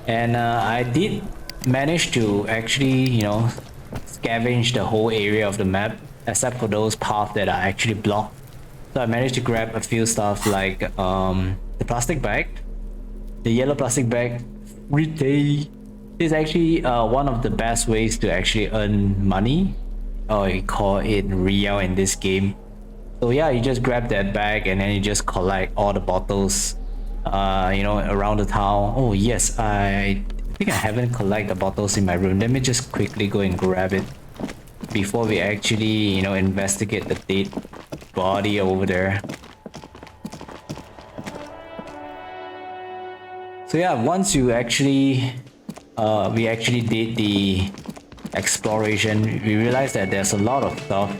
And I did manage to actually, scavenge the whole area of the map, except for those paths that are actually blocked. So I managed to grab a few stuff like the plastic bag, the yellow plastic bag. This is actually one of the best ways to actually earn money, or you call it real in this game. So yeah, you just grab that bag and then you just collect all the bottles, around the town. Oh yes, I think I haven't collected the bottles in my room. Let me just quickly go and grab it before we actually, investigate the dead body over there. So yeah, once you actually, we actually did the exploration, we realized that there's a lot of stuff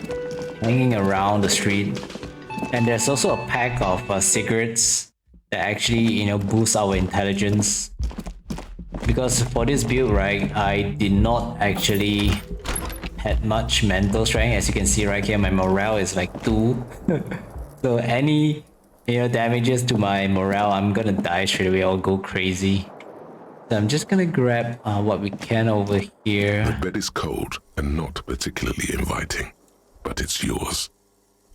hanging around the street, and there's also a pack of cigarettes that actually, boost our intelligence. Because for this build, right, I did not actually had much mental strength. As you can see right here, my morale is like 2. So any damages to my morale, I'm gonna die straight away or go crazy. So I'm just gonna grab what we can over here. The bed is cold and not particularly inviting, but it's yours.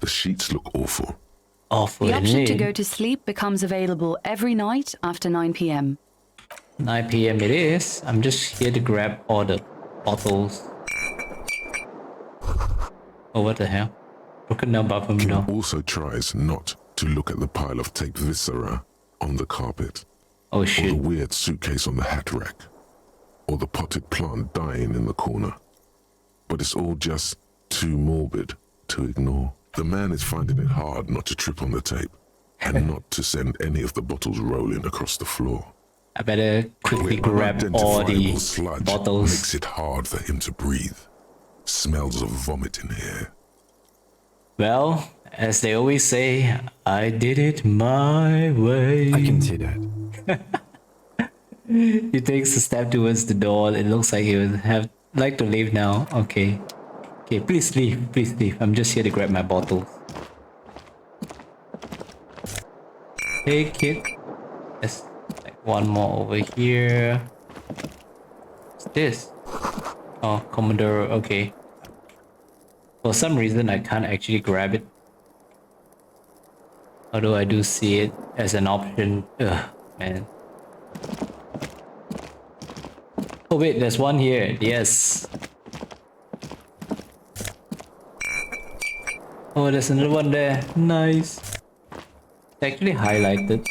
The sheets look awful. Awful. The option to go to sleep becomes available every night after 9 p.m. 9 p.m. it is. I'm just here to grab all the bottles. Oh, what the hell? Broken down bathroom door. Also tries not to look at the pile of taped viscera on the carpet. Oh Or shit. the weird suitcase on the hat rack. Or the potted plant dying in the corner. But it's all just too morbid to ignore. The man is finding it hard not to trip on the tape and not to send any of the bottles rolling across the floor. I better quickly Where grab all the unidentifiable sludge bottles. makes it hard for him to breathe. Smells of vomit in here. Well, as they always say, I did it my way. I can see that. He takes a step towards the door. It looks like he would have like to leave now. Okay. Okay, please leave. Please leave. I'm just here to grab my bottles. Hey, kid. There's like one more over here. What's this? Oh, Commodore. Okay. For some reason, I can't actually grab it. Although I do see it as an option. Ugh, man. Oh wait, there's one here. Yes. Oh, there's another one there. Nice. It's actually highlighted.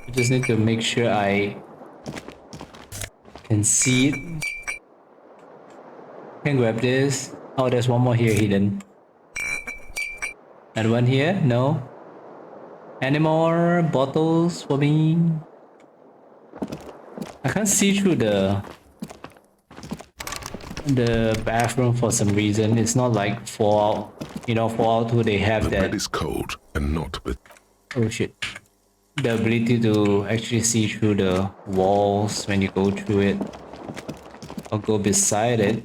I just need to make sure I can see it. Can grab this. Oh, there's one more here hidden. And one here? No. Any more bottles for me? I can't see through the bathroom for some reason. It's not like Fallout, Fallout 2 they have The that. bed is cold and not but Oh shit. The ability to actually see through the walls when you go through it. I'll go beside it.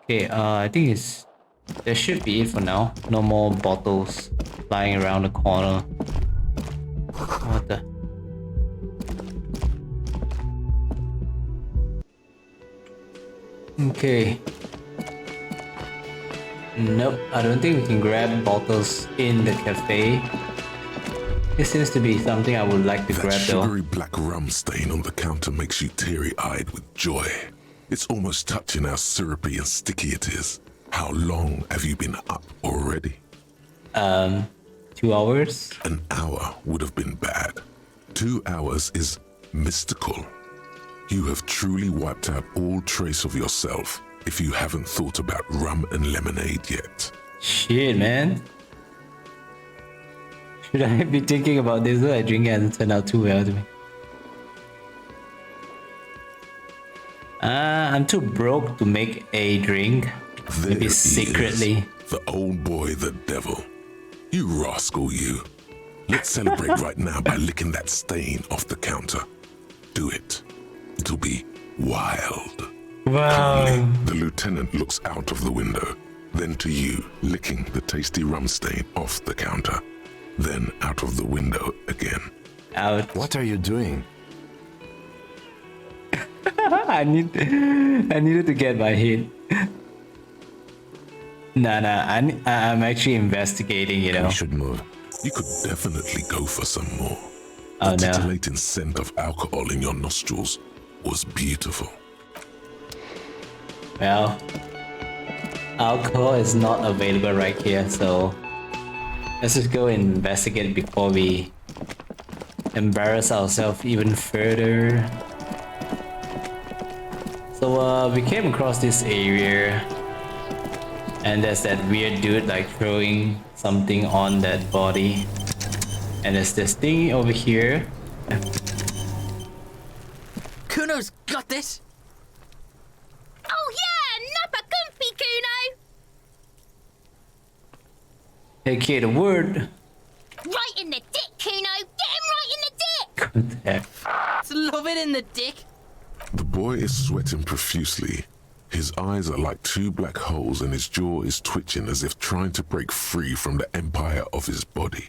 Okay, I think that should be it for now. No more bottles lying around the corner. What the? Okay. Nope, I don't think we can grab bottles in the cafe. This seems to be something I would like to that grab though. sugary black rum stain on the counter makes you teary-eyed with joy. It's almost touching how syrupy and sticky it is. How long have you been up already? 2 hours? An hour would have been bad. 2 hours is mystical. You have truly wiped out all trace of yourself if you haven't thought about rum and lemonade yet. Shit, man. Should I be thinking about this? I drink it hasn't turned out too well to me. I'm too broke to make a drink. There Maybe he secretly. is, the old boy, the devil. You rascal, you. Let's celebrate right now by licking that stain off the counter. Do it. It'll be wild. Wow. Calmly, the lieutenant looks out of the window, then to you, licking the tasty rum stain off the counter, then out of the window again. Out. What are you doing? I needed to get my hit. I'm actually investigating, you know. We should move. You could definitely go for some more. Oh, The no. titillating scent of alcohol in your nostrils was beautiful. Well, alcohol is not available right here, so let's just go and investigate before we embarrass ourselves even further. So we came across this area, and there's that weird dude like throwing something on that body, and there's this thing over here. Kuno's got this. Oh yeah, nappa comfy, Kuno. Hey kid, a word. Right in the dick, Kuno. Get him right in the dick. What the heck? Let's love it in the dick. The boy is sweating profusely. His eyes are like two black holes and his jaw is twitching as if trying to break free from the empire of his body.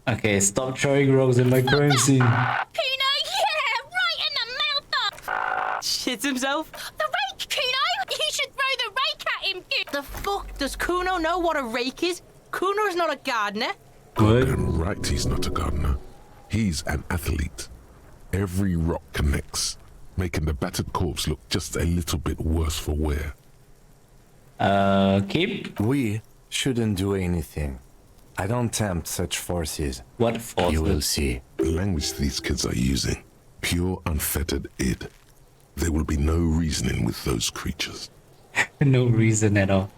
Okay, stop throwing rocks in my crime scene. Kuno, yeah, right in the mouth. Shits himself. The rake, Kuno. You should throw the rake at him, Kuno. The fuck? Does Kuno know what a rake is? Kuno's not a gardener. Good. And right, he's not a gardener. He's an athlete. Every rock connects, making the battered corpse look just a little bit worse for wear. Keep? We shouldn't do anything. I don't tempt such forces. What forces? You will see. The language these kids are using, pure unfettered id. There will be no reasoning with those creatures. No reason at all.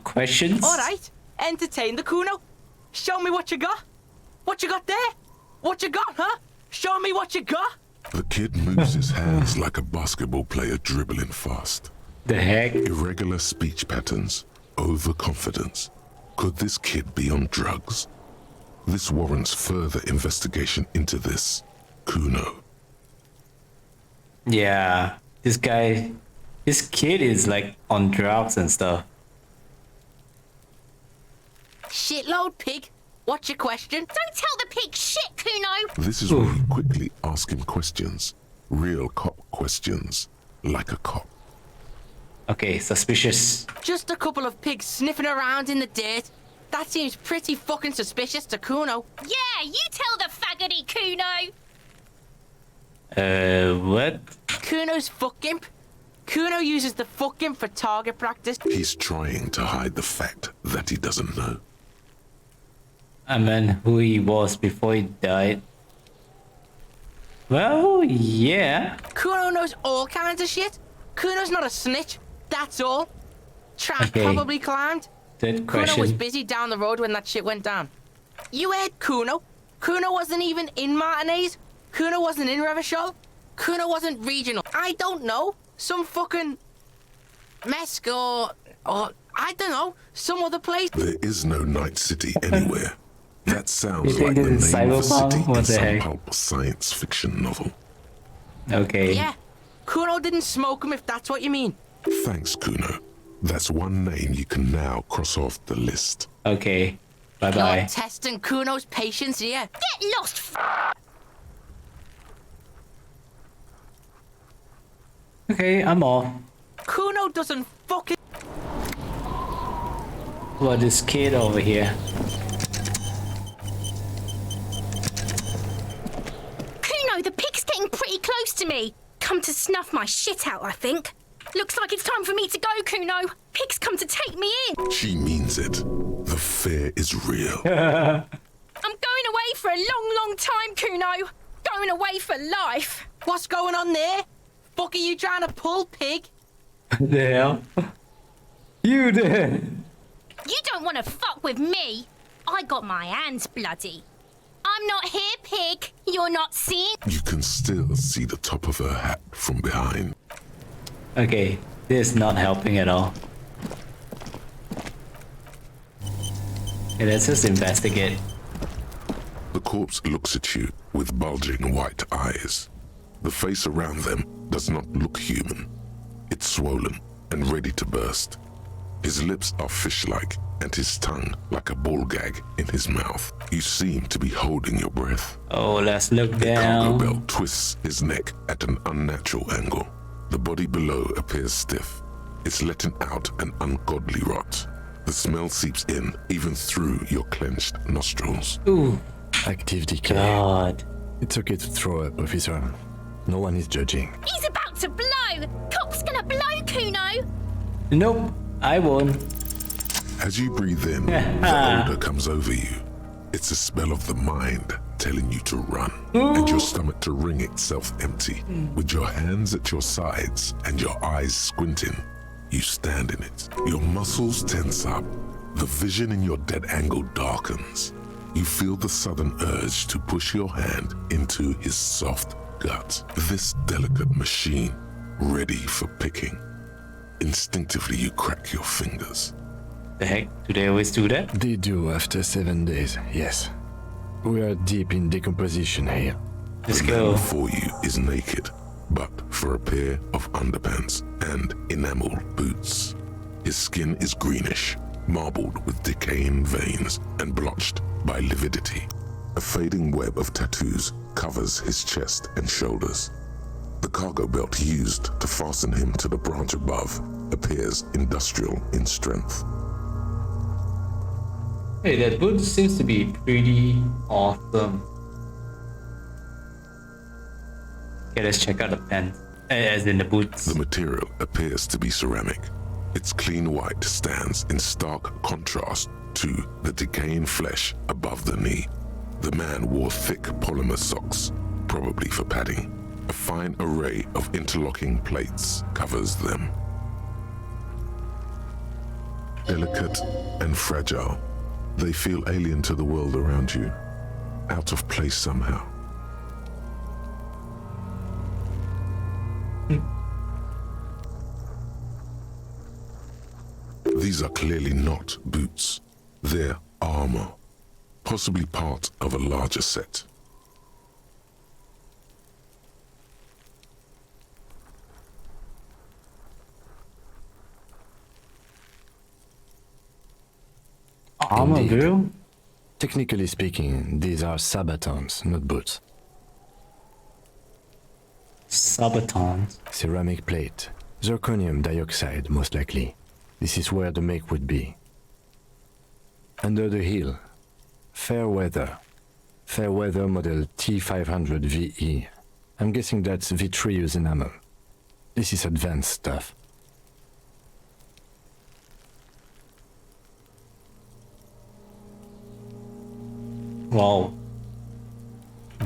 Questions? Alright, entertain the Kuno. Show me what you got. What you got there? What you got, huh? Show me what you got. The kid moves his hands like a basketball player dribbling fast. The heck? Irregular speech patterns, overconfidence. Could this kid be on drugs? This warrants further investigation into this Kuno. Yeah, this kid is like on drugs and stuff. Shitload pig. What's your question? Don't tell the pig shit, Kuno. This is where you quickly ask him questions. Real cop questions. Like a cop. Okay, suspicious. Just a couple of pigs sniffing around in the dirt. That seems pretty fucking suspicious to Kuno. Yeah, you tell the faggoty, Kuno. What? Kuno's fuck gimp. Kuno uses the fuck gimp for target practice. He's trying to hide the fact that he doesn't know. I mean, who he was before he died. Well, yeah. Kuno knows all kinds of shit. Kuno's not a snitch. That's all. Tramp Okay. probably climbed. Third Kuno was question. busy down the road when that shit went down. You heard Kuno. Kuno wasn't even in Martinez. Kuno wasn't in Revachol. Kuno wasn't regional. I don't know. Some fucking Mesk or I don't know. Some other place. There is no Night City anywhere. That sounds You like think the name this is of a cyberpunk? city in What the some heck? pulp science fiction novel. Okay. Yeah. Kuno didn't smoke him if that's what you mean. Thanks, Kuno. That's one name you can now cross off the list. Okay. Bye You're bye. testing Kuno's patience here. Get lost, Okay, I'm off. Kuno doesn't fucking. What this kid over here? Kuno, the pig's getting pretty close to me. Come to snuff my shit out, I think. Looks like it's time for me to go, Kuno. Pig's come to take me in. She means it. The fear is real. I'm going away for a long, long time, Kuno. Going away for life. What's going on there? Fuck are you trying to pull, pig? The hell? You there? You don't want to fuck with me. I got my hands bloody. I'm not here, pig. You're not seeing. You can still see the top of her hat from behind. Okay, this is not helping at all. Okay, let's just investigate. The corpse looks at you with bulging white eyes. The face around them does not look human. It's swollen and ready to burst. His lips are fish-like, and his tongue like a ball gag in his mouth. You seem to be holding your breath. Oh, let's look The cargo down. belt twists his neck at an unnatural angle. The body below appears stiff. It's letting out an ungodly rot. The smell seeps in even through your clenched nostrils. Ooh, Active decay. God. It's okay to throw up, officer. No one is judging. He's about to blow! Cock's gonna blow, Kuno! Nope, I won't. As you breathe in, the odor comes over you. It's a smell of the mind telling you to run, and your stomach to wring itself empty. With your hands at your sides and your eyes squinting, you stand in it. Your muscles tense up. The vision in your dead angle darkens. You feel the sudden urge to push your hand into his soft gut. This delicate machine, ready for picking. Instinctively, you crack your fingers. The heck? Do they always do that? They do after 7 days, yes. We are deep in decomposition here. Let's The man go. before you is naked, but for a pair of underpants and enameled boots. His skin is greenish, marbled with decaying veins and blotched by lividity. A fading web of tattoos covers his chest and shoulders. The cargo belt used to fasten him to the branch above appears industrial in strength. Hey, that boot seems to be pretty awesome. Okay, let's check out the pants. As in the boots. The material appears to be ceramic. Its clean white stands in stark contrast to the decaying flesh above the knee. The man wore thick polymer socks, probably for padding. A fine array of interlocking plates covers them. Delicate and fragile, they feel alien to the world around you, out of place somehow. These are clearly not boots. They're armor, possibly part of a larger set. Armor, Indeed. girl? Technically speaking, these are sabatons, not boots. Sabatons. Ceramic plate. Zirconium dioxide, most likely. This is where the make would be. Under the heel. Fair weather. Fair weather model T500 VE. I'm guessing that's vitreous enamel. This is advanced stuff. Wow.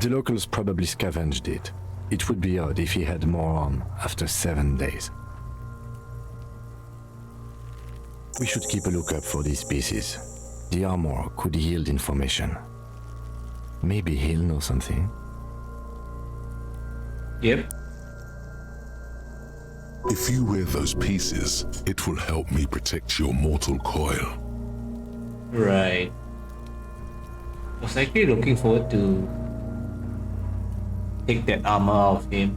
The locals probably scavenged it. It would be odd if he had more on after 7 days. We should keep a lookout for these pieces. The armor could yield information. Maybe he'll know something. Yep. If you wear those pieces, it will help me protect your mortal coil. Right. I was actually looking forward to take that armor off him.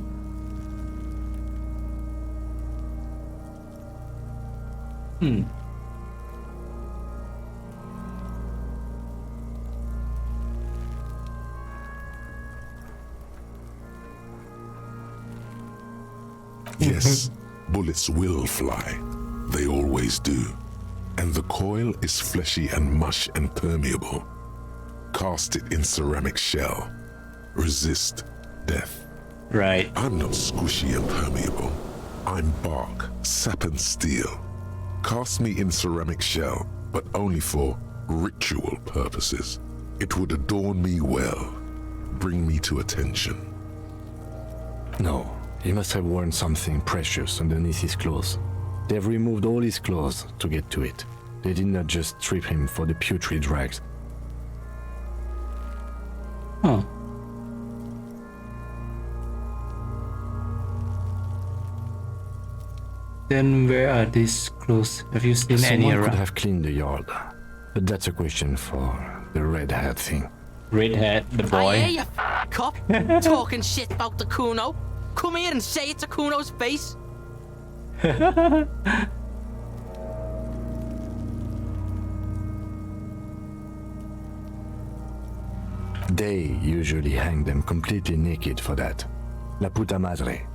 Yes, bullets will fly. They always do. And the coil is fleshy and mush and permeable. Cast it in ceramic shell. Resist death. Right. I'm not squishy and permeable. I'm bark, sap and steel. Cast me in ceramic shell, but only for ritual purposes. It would adorn me well, bring me to attention. No, he must have worn something precious underneath his clothes. They have removed all his clothes to get to it. They did not just strip him for the putrid rags. Huh. Then where are these clothes? Have you seen any Someone could around? have cleaned the yard, but that's a question for the red hat thing. Red hat, the I hear boy. you, cop, talking shit about the Kuno. Come here and say it to Kuno's face. They usually hang them completely naked for that. La puta madre,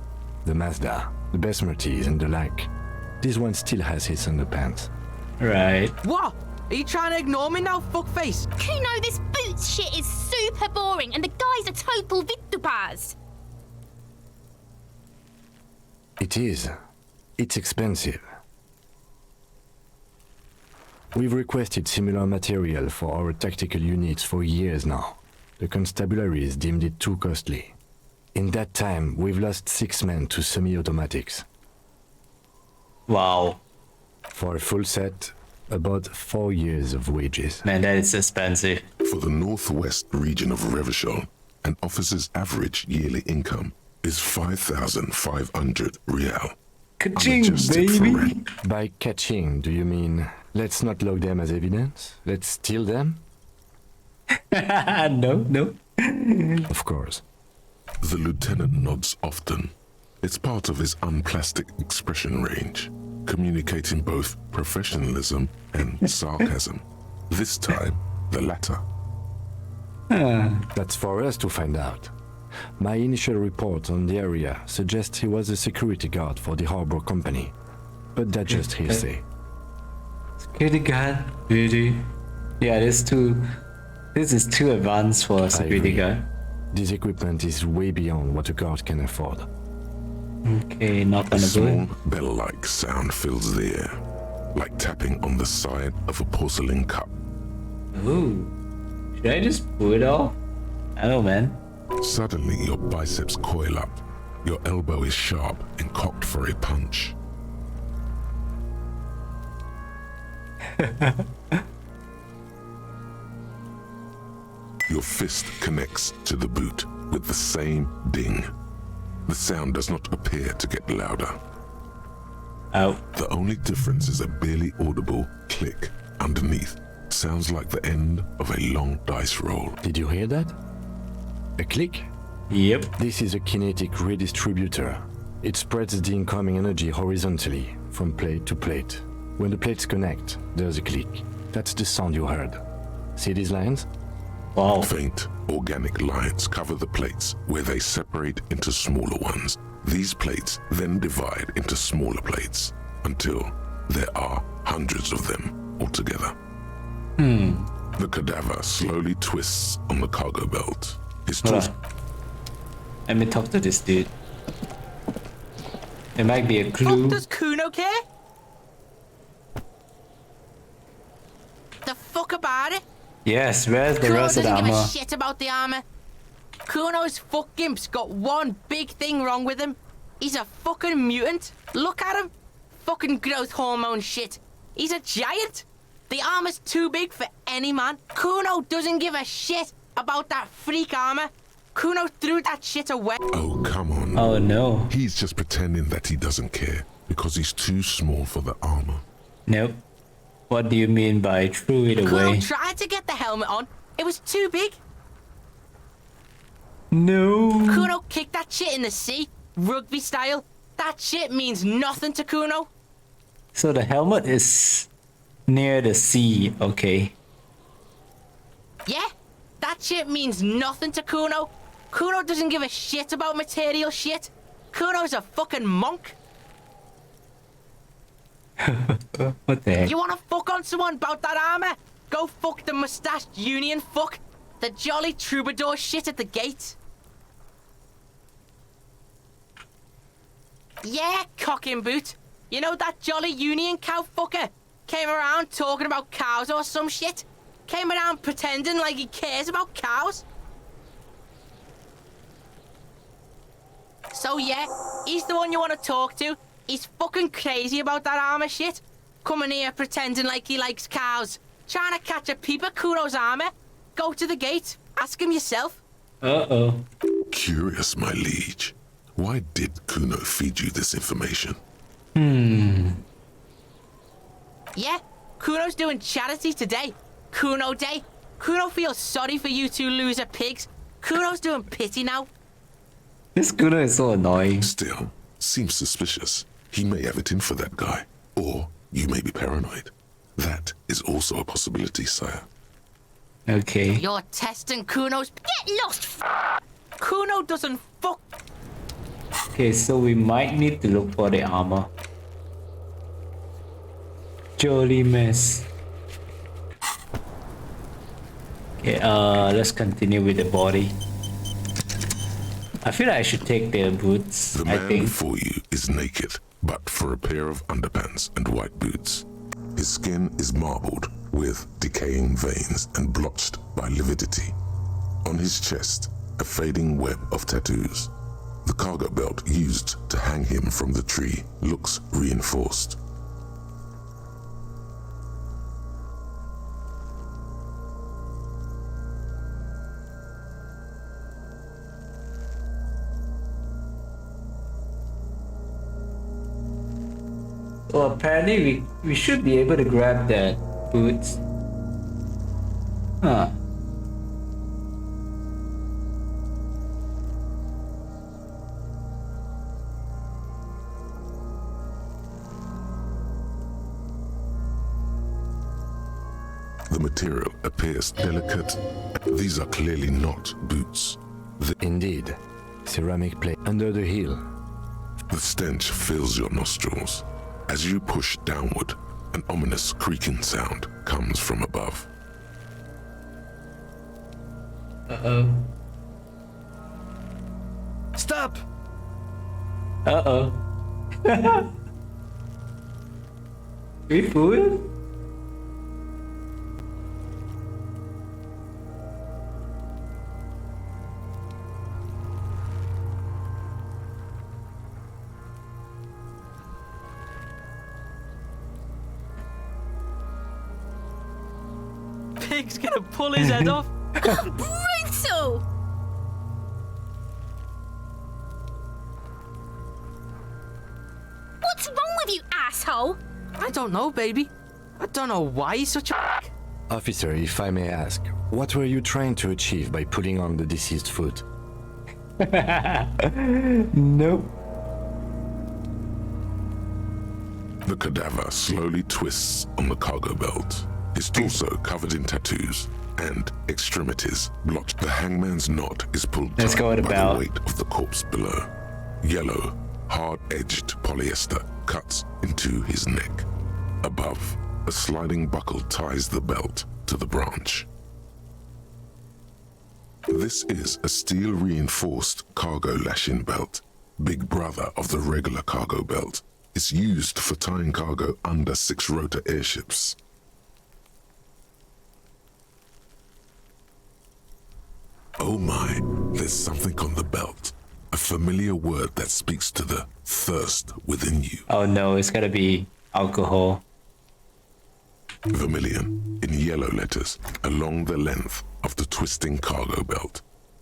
the Mazda, the Besmerties and the like. This one still has his underpants. Right. What? Are you trying to ignore me now, fuckface? Kuno, this boots shit is super boring and the guy's a total vitupaz. It is. It's expensive. We've requested similar material for our tactical units for years now. The constabularies deemed it too costly. In that time, we've lost 6 men to semi-automatics. Wow. For a full set, about 4 years of wages. Man, that is expensive. For the northwest region of Revachol, an officer's average yearly income is 5,500 real. Ka-ching, Unadjusted for baby. rent. By catching, do you mean let's not log them as evidence? Let's steal them? No. Of course. The lieutenant nods often. It's part of his unplastic expression range, communicating both professionalism and sarcasm. This time, the latter. That's for us to find out. My initial report on the area suggests he was a security guard for the harbor company. But that's just hearsay. Security guard, really? Yeah, this is too advanced for a security agree. guard. This equipment is way beyond what a guard can afford. Okay, knock A on the small door. bell-like sound fills the air, like tapping on the side of a porcelain cup. Ooh. Should I just pull it off? I don't know, man. Suddenly, your biceps coil up. Your elbow is sharp and cocked for a punch. Your fist connects to the boot with the same ding. The sound does not appear to get louder. Oh. The only difference is a barely audible click underneath. Sounds like the end of a long dice roll. Did you hear that? A click? Yep. This is a kinetic redistributor. It spreads the incoming energy horizontally from plate to plate. When the plates connect, there's a click. That's the sound you heard. See these lines? Wow. Faint, organic lines cover the plates where they separate into smaller ones. These plates then divide into smaller plates until there are hundreds of them altogether. The cadaver slowly twists on the cargo belt. His Hold torso on. Let me talk to this dude. It might be a clue. Does Kuno care? The fuck about it? Yes, where's the Kuno rest of the doesn't give a armor? shit about the armor. Kuno's fuck gimp's got one big thing wrong with him. He's a fucking mutant. Look at him. Fucking growth hormone shit. He's a giant. The armor's too big for any man. Kuno doesn't give a shit about that freak armor. Kuno threw that shit away. Oh, come on. Oh no. He's just pretending that he doesn't care because he's too small for the armor. Nope. What do you mean by threw it Kuno away? tried to get the helmet on. It was too big. No. Kuno kicked that shit in the sea, rugby style. That shit means nothing to Kuno. So the helmet is near the sea, okay. Yeah, that shit means nothing to Kuno. Kuno doesn't give a shit about material shit. Kuno's a fucking monk. What the heck? You wanna fuck on someone about that armor? Go fuck the mustached union fuck. The jolly troubadour shit at the gate. Yeah, cocking boot. You know that jolly union cow fucker? Came around talking about cows or some shit? Came around pretending like he cares about cows? So yeah, he's the one you want to talk to. He's fucking crazy about that armor shit. Coming here pretending like he likes cows. Trying to catch a peep at Kuno's armor. Go to the gate. Ask him yourself. Uh-oh. Curious, my liege. Why did Kuno feed you this information? Yeah, Kuno's doing charity today. Kuno Day. Kuno feels sorry for you two loser pigs. Kuno's doing pity now. This Kuno is so annoying. Still, seems suspicious. He may have it in for that guy. Or you may be paranoid. That is also a possibility, sire. Okay. You're testing Kuno's. Get lost, Kuno doesn't fuck. Okay, so we might need to look for the armor. Jolly mess. Okay, let's continue with the body. I feel like I should take the boots, The I man think. before you is naked, but for a pair of underpants and white boots. His skin is marbled with decaying veins and blotched by lividity. On his chest, a fading web of tattoos. The cargo belt used to hang him from the tree looks reinforced. Well, apparently we should be able to grab that boots. Huh. The material appears delicate. These are clearly not boots. Indeed. Ceramic plate under the heel. The stench fills your nostrils. As you push downward, an ominous creaking sound comes from above. Uh-oh. Stop! Uh-oh. We fooled? Pig's gonna pull his head off. brutal! What's wrong with you, asshole? I don't know, baby. I don't know why he's such a. Officer, if I may ask, what were you trying to achieve by putting on the deceased foot? Nope. The cadaver slowly twists on the cargo belt, his torso covered in tattoos and extremities blotched. The hangman's knot is pulled Let's tight go at by about. the weight of the corpse below. Yellow, hard-edged polyester cuts into his neck. Above, a sliding buckle ties the belt to the branch. This is a steel-reinforced cargo lashing belt, big brother of the regular cargo belt. It's used for tying cargo under 6-rotor airships. Oh my, there's something on the belt. A familiar word that speaks to the thirst within you. Oh no, it's gotta be alcohol. Vermilion, in yellow letters, along the length of the twisting cargo belt.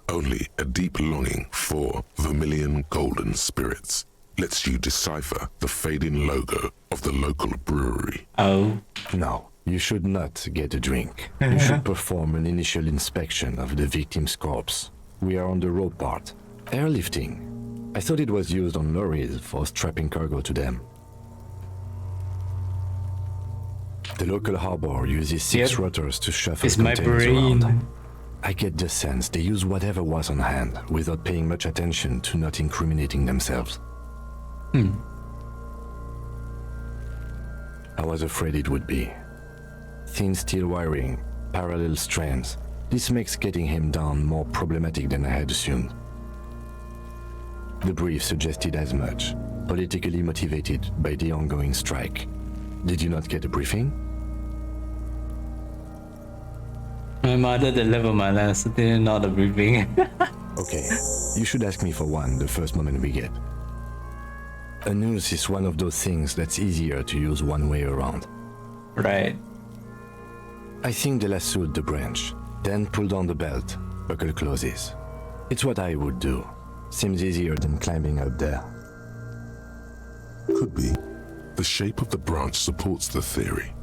Only a deep longing for vermilion golden spirits lets you decipher the fading logo of the local brewery. Oh. No, you should not get a drink. You should perform an initial inspection of the victim's corpse. We are on the road part. Airlifting. I thought it was used on lorries for strapping cargo to them. The local harbor uses 6 Yep. rotors to shuffle It's my containers brain. around. I get the sense they use whatever was on hand without paying much attention to not incriminating themselves. I was afraid it would be. Thin steel wiring, parallel strands. This makes getting him down more problematic than I had assumed. The brief suggested as much, politically motivated by the ongoing strike. Did you not get a briefing? My mother delivered my last dinner, not a briefing. Okay, you should ask me for one the first moment we get. A noose is one of those things that's easier to use one way around. Right. I think they lassoed the branch, then pulled on the belt, buckle closes. It's what I would do. Seems easier than climbing up there. Could be. The shape of the branch supports the theory.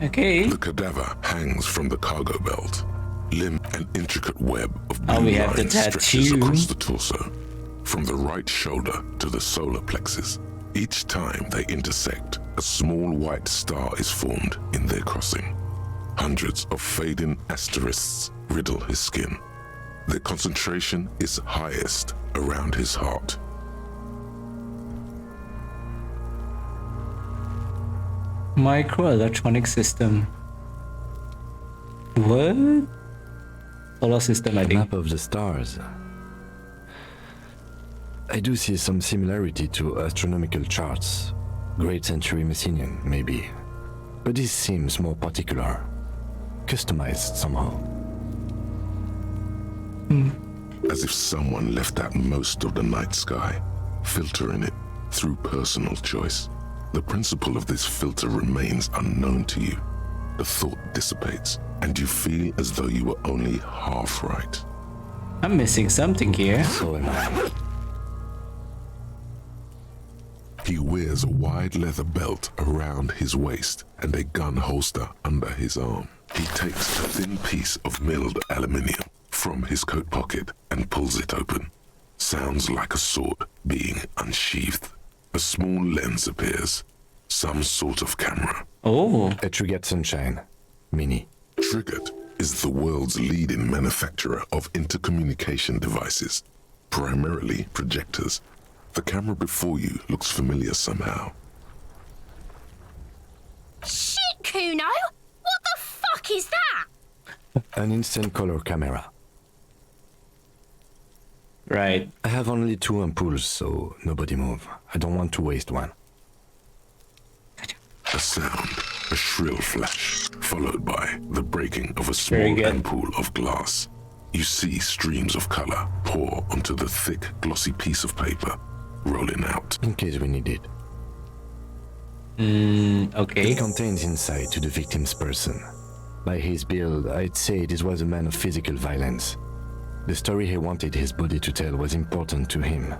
Okay. The cadaver hangs from the cargo belt. Limb an intricate web of Oh, blue we have the lines stretches tattoo. across the torso, from the right shoulder to the solar plexus. Each time they intersect, a small white star is formed in their crossing. Hundreds of fading asterisks riddle his skin. Their concentration is highest around his heart. Microelectronic system. What? Solar system, I think. Map of the stars. I do see some similarity to astronomical charts. Great Century Messinian, maybe. But this seems more particular. Customized somehow. As if someone left out most of the night sky, filtering it through personal choice. The principle of this filter remains unknown to you. The thought dissipates, and you feel as though you were only half right. I'm missing something here. So am I. He wears a wide leather belt around his waist and a gun holster under his arm. He takes a thin piece of milled aluminium from his coat pocket and pulls it open. Sounds like a sword being unsheathed. A small lens appears. Some sort of camera. Oh, A Trigger Sunshine. Mini. Triggered is the world's leading manufacturer of intercommunication devices, primarily projectors. The camera before you looks familiar somehow. Shit, Kuno! What the fuck is that? An instant color camera. right. I have only 2 ampoules, so nobody move. I don't want to waste one. A sound, a shrill flash, followed by the breaking of a Very small good. ampoule of glass. You see streams of color pour onto the thick, glossy piece of paper, rolling out. In case we need it. Okay. It contains insight to the victim's person. By his build, I'd say this was a man of physical violence. The story he wanted his body to tell was important to him.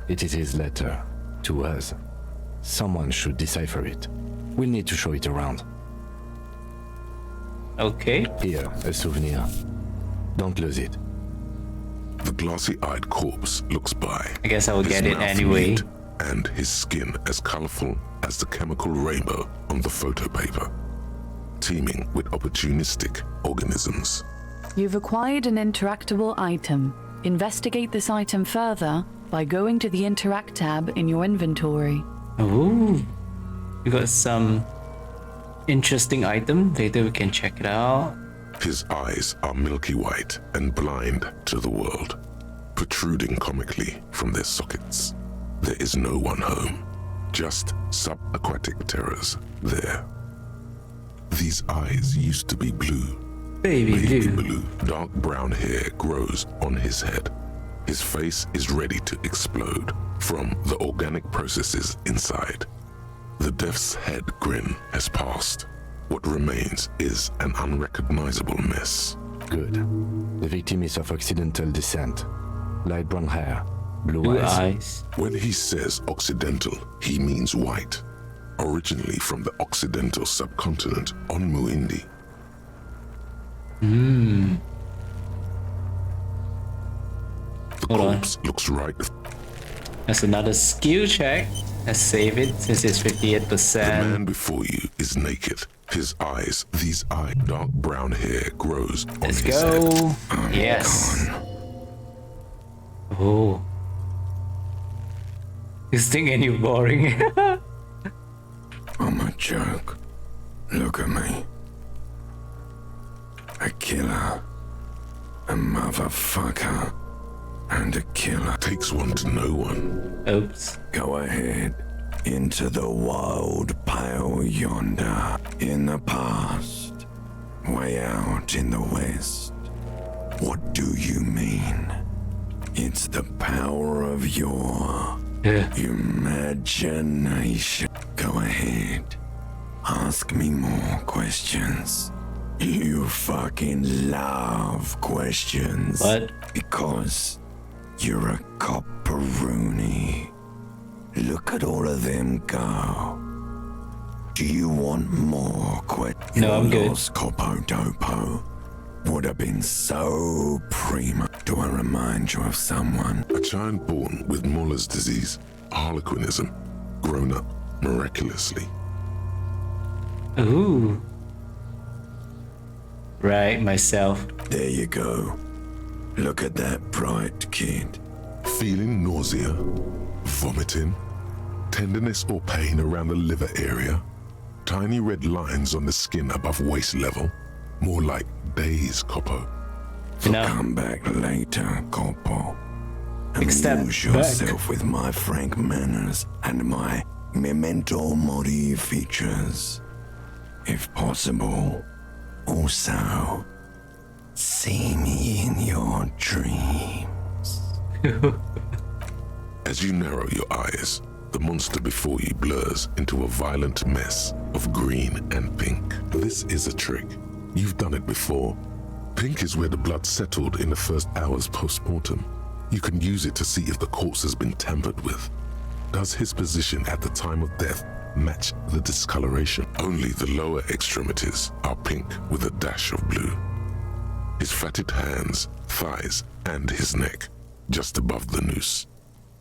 It is his letter. To us. Someone should decipher it. We'll need to show it around. Okay. Here, a souvenir. Don't lose it. The glassy-eyed corpse looks by. I guess I will his get it mouth anyway. mute, and his skin as colorful as the chemical rainbow on the photo paper, teeming with opportunistic organisms. You've acquired an interactable item. Investigate this item further by going to the Interact tab in your inventory. Ooh. We got some interesting item. Later we can check it out. His eyes are milky white and blind to the world, protruding comically from their sockets. There is no one home, just subaquatic terrors there. These eyes used to be blue. Baby blue. Blue. Dark brown hair grows on his head. His face is ready to explode from the organic processes inside. The death's head grin has passed. What remains is an unrecognizable mess. Good. The victim is of Occidental descent. Light brown hair, blue Blue eyes. eyes. When he says Occidental, he means white, originally from the Occidental subcontinent on Muindi. The Hold on. corpse looks right. That's another skill check. Let's save it since it's The 58%. man before you is naked. His eyes, these eyes, dark brown hair grows on Let's his head. go. Yes. Oh. This thing ain't you boring. I'm a joke. Look at me. A killer. A motherfucker. And a killer. Takes one to know one. Oops. Go ahead. Into the wild pale yonder. In the past. Way out in the west. What do you mean? It's the power of your Yeah. imagination. Go ahead. Ask me more questions. You fucking love questions. What? Because you're a copperoonie. Look at all of them go. Do you want more questions? No, I'm good. Copodopo would have been so prima. Do I remind you of someone? A child born with Muller's disease, harlequinism, grown up, miraculously. Ooh. Right, myself. There you go. Look at that bright kid. Feeling nausea, vomiting, tenderness or pain around the liver area, tiny red lines on the skin above waist level, more like days, Coppo. No. Come back later, Corpo. Except Amuse yourself with my frank manners and my memento mori features. If possible, also, see me in your dreams. As you narrow your eyes, the monster before you blurs into a violent mess of green and pink. This is a trick. You've done it before. Pink is where the blood settled in the first hours post-mortem. You can use it to see if the corpse has been tampered with. Does his position at the time of death match the discoloration? Only the lower extremities are pink with a dash of blue. His fatted hands, thighs, and his neck, just above the noose.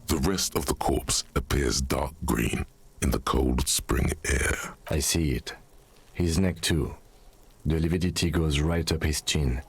The rest of the corpse appears dark green in the cold spring air. I see it. His neck too. The lividity goes right up his chin.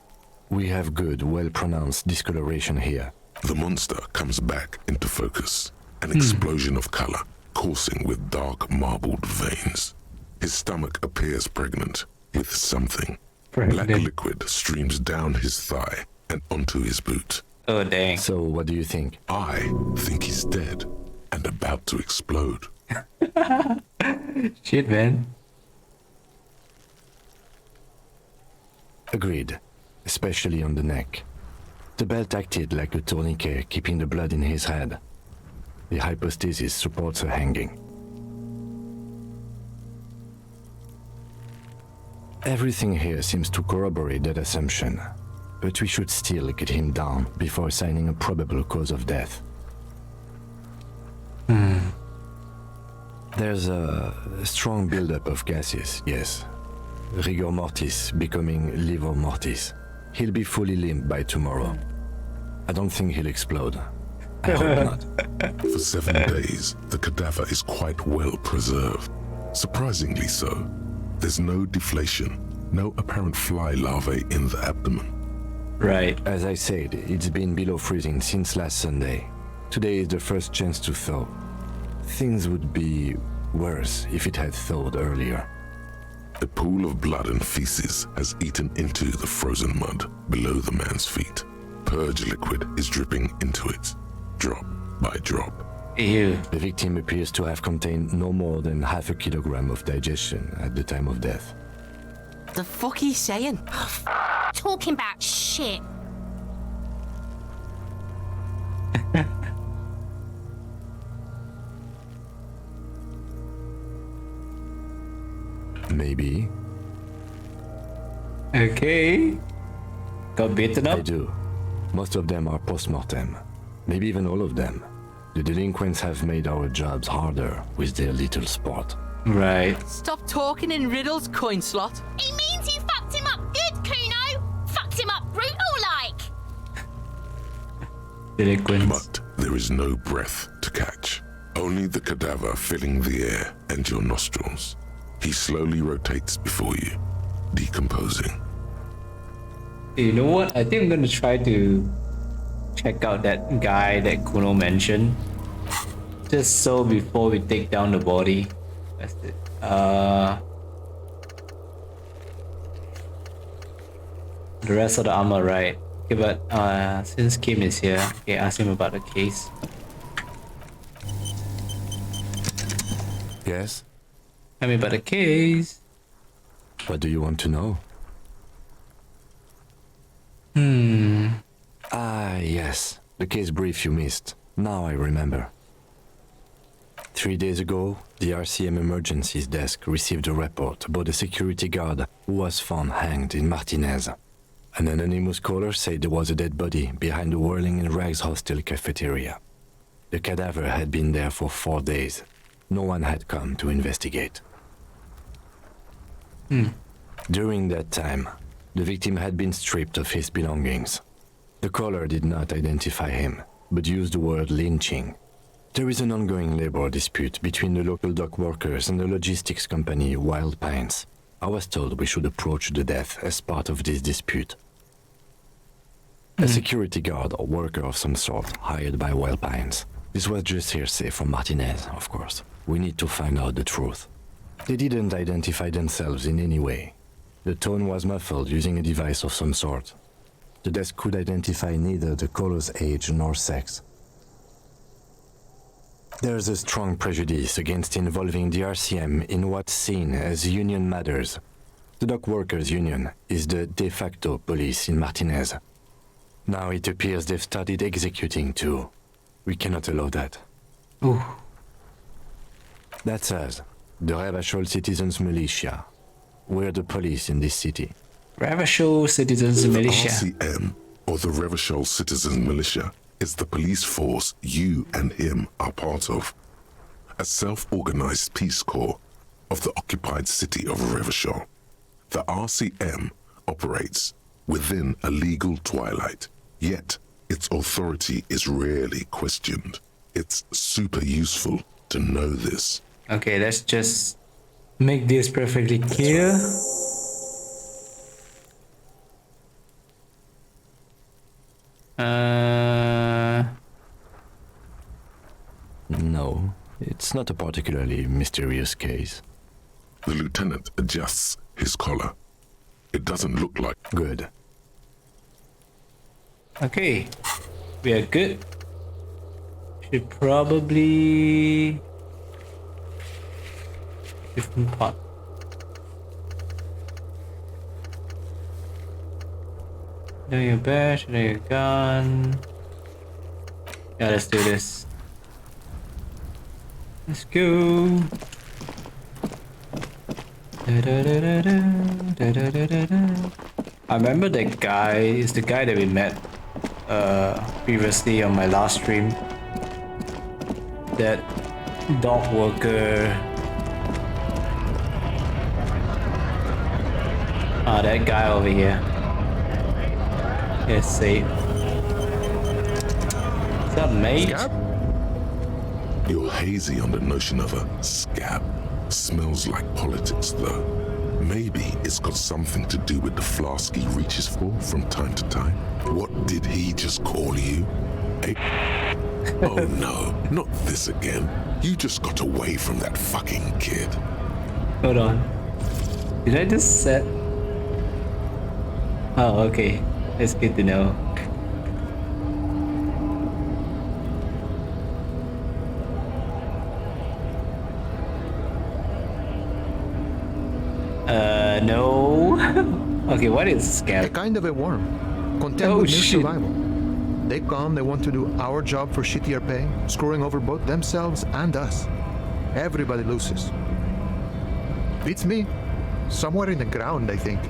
We have good, well-pronounced discoloration here. The monster comes back into focus, an explosion of color, coursing with dark marbled veins. His stomach appears pregnant with something. Black liquid streams down his thigh and onto his boot. Oh, dang. So, what do you think? I think he's dead and about to explode. Shit, man. Agreed, especially on the neck. The belt acted like a tourniquet, keeping the blood in his head. The hypostasis supports a hanging. Everything here seems to corroborate that assumption, but we should still get him down before assigning a probable cause of death. There's a strong buildup of gases, yes. Rigor mortis becoming livor mortis. He'll be fully limp by tomorrow. I don't think he'll explode. I hope not. For 7 days, the cadaver is quite well preserved. Surprisingly so. There's no deflation, no apparent fly larvae in the abdomen. Right. As I said, it's been below freezing since last Sunday. Today is the first chance to thaw. Things would be worse if it had thawed earlier. A pool of blood and feces has eaten into the frozen mud below the man's feet. Purge liquid is dripping into it, drop by drop. Ew. The victim appears to have contained no more than half a kilogram of digestion at the time of death. The fuck he's saying? Talking about shit. Maybe. Okay. Got beaten I up? do. Most of them are post-mortem. Maybe even all of them. The delinquents have made our jobs harder with their little sport. Right. Stop talking in riddles, coin slot. He means you fucked him up good, Kuno. Fucked him up brutal-like. Delinquents. But there is no breath to catch. Only the cadaver filling the air and your nostrils. He slowly rotates before you, decomposing. You know what? I think I'm gonna try to check out that guy that Kuno mentioned. Just so before we take down the body. That's it. The rest of the armor, right? Okay, but since Kim is here, okay, ask him about the case. Yes? Tell me about the case. What do you want to know? Ah, yes. The case brief you missed. Now I remember. 3 days ago, the RCM Emergencies Desk received a report about a security guard who was found hanged in Martinez. An anonymous caller said there was a dead body behind the Whirling-in-Rags hostel cafeteria. The cadaver had been there for 4 days. No one had come to investigate. During that time, the victim had been stripped of his belongings. The caller did not identify him, but used the word lynching. There is an ongoing labor dispute between the local dock workers and the logistics company Wild Pines. I was told we should approach the death as part of this dispute. A security guard or worker of some sort hired by Wild Pines. This was just hearsay from Martinez, of course. We need to find out the truth. They didn't identify themselves in any way. The tone was muffled using a device of some sort. The desk could identify neither the caller's age nor sex. There's a strong prejudice against involving the RCM in what's seen as union matters. The dock workers' union is the de facto police in Martinez. Now it appears they've started executing too. We cannot allow that. Ooh. That's us, the Ravachol Citizens Militia. We're the police in this city. Ravachol Citizens Militia. RCM, or the Revachol Citizen Militia, is the police force you and him are part of. A self-organized peace corps of the occupied city of Revachol. The RCM operates within a legal twilight, yet its authority is rarely questioned. It's super useful to know this. Okay, let's just make this perfectly clear. No, it's not a particularly mysterious case. The lieutenant adjusts his collar. It doesn't look like... Good. Okay, we are good. Should probably different part. Know your badge, know your gun. Yeah, let's do this. Let's go. I remember that guy is the guy that we met previously on my last stream. That dog worker. That guy over here. Yes, safe. What's up, mate? You're hazy on the notion of a scab. Smells like politics, though. Maybe it's got something to do with the flask he reaches for from time to time. What did he just call you? Oh no, not this again. You just got away from that fucking kid. Hold on. Did I just set? Oh, okay. That's good to know. No. Okay, what is scam? A kind of a worm. Content with mere survival. They come, they want to do our job for shittier pay, screwing over both themselves and us. Everybody loses. Beats me. Somewhere in the ground, I think.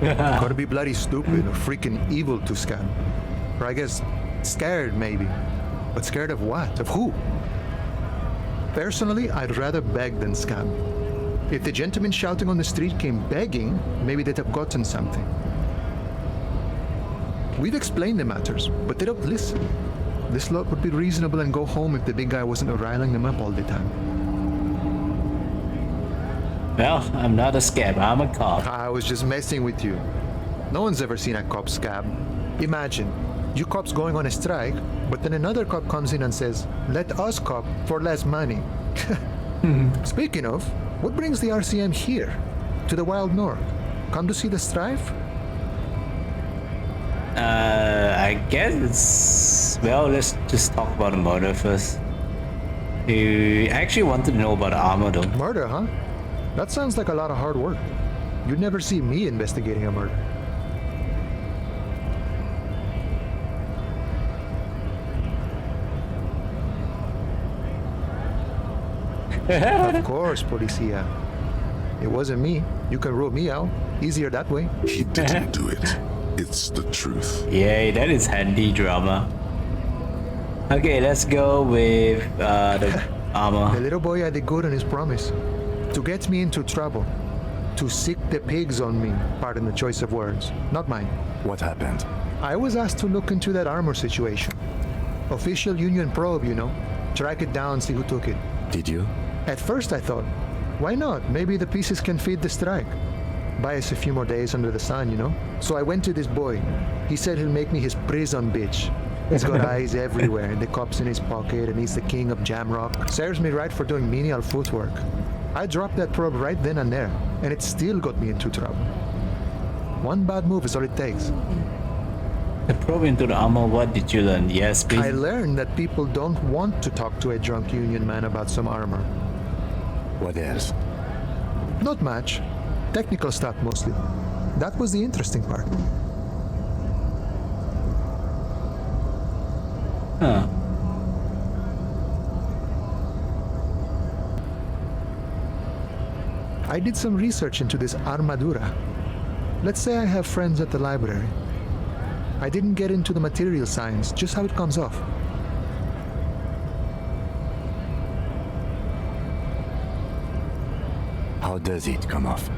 Gotta be bloody stupid or freaking evil to scam. Or I guess scared, maybe. But scared of what? Of who? Personally, I'd rather beg than scam. If the gentleman shouting on the street came begging, maybe they'd have gotten something. We've explained the matters, but they don't listen. This lot would be reasonable and go home if the big guy wasn't riling them up all the time. Well, I'm not a scab, I'm a cop. I was just messing with you. No one's ever seen a cop scab. Imagine, you cops going on a strike, but then another cop comes in and says, let us cop for less money. Speaking of, what brings the RCM here, to the Wild North? Come to see the strife? I guess it's... Well, let's just talk about the murder first. You actually wanted to know about the armor though. Murder, huh? That sounds like a lot of hard work. You'd never see me investigating a murder. Of course, Policia. It wasn't me. You can rule me out. Easier that way. He didn't do it. It's the truth. Yay, that is handy drama. Okay, let's go with the armor. The little boy had it good on his promise. To get me into trouble. To sick the pigs on me. Pardon the choice of words. Not mine. What happened? I was asked to look into that armor situation. Official union probe, you know. Track it down, see who took it. Did you? At first I thought, why not? Maybe the pieces can feed the strike. Buy us a few more days under the sun, you know? So I went to this boy. He said he'll make me his prison bitch. He's got eyes everywhere, and the cop's in his pocket, and he's the king of Jamrock. Serves me right for doing menial footwork. I dropped that probe right then and there, and it still got me into trouble. One bad move is all it takes. The probe into the armor, what did you learn? Yes, please. I learned that people don't want to talk to a drunk union man about some armor. What else? Not much. Technical stuff mostly. That was the interesting part. Huh. I did some research into this armadura. Let's say I have friends at the library. I didn't get into the material science, just how it comes off. How does it come off?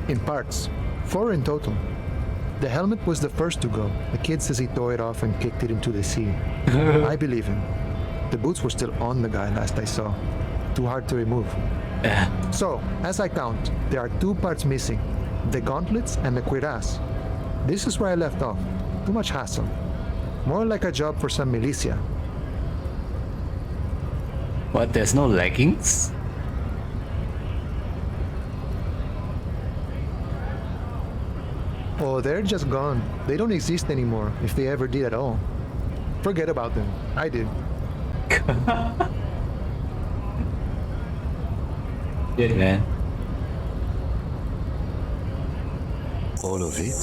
In parts. 4 in total. The helmet was the first to go. The kid says he tore it off and kicked it into the sea. I believe him. The boots were still on the guy last I saw. Too hard to remove. So, as I count, there are 2 parts missing. The gauntlets and the cuirass. This is where I left off. Too much hassle. More like a job for some militia. What, there's no leggings? Oh, they're just gone. They don't exist anymore, if they ever did at all. Forget about them. I did. Shit, man. All of it?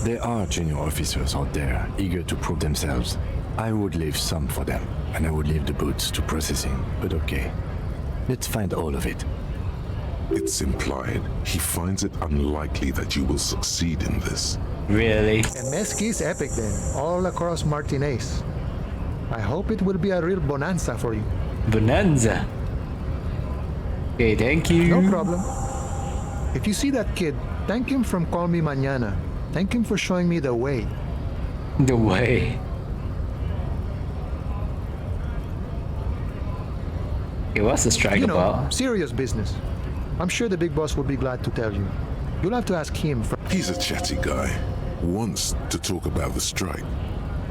There are junior officers out there eager to prove themselves. I would leave some for them, and I would leave the boots to processing, but okay. Let's find all of it. It's implied he finds it unlikely that you will succeed in this. Really? And Mesqui's epic then, all across Martinez. I hope it will be a real bonanza for you. Bonanza. Okay, thank you. No problem. If you see that kid, thank him from Call Me Mañana. Thank him for showing me the way. The way. Okay, what's the strike You know, about? serious business. I'm sure the big boss will be glad to tell you. You'll have to ask him for... He's a chatty guy. Wants to talk about the strike.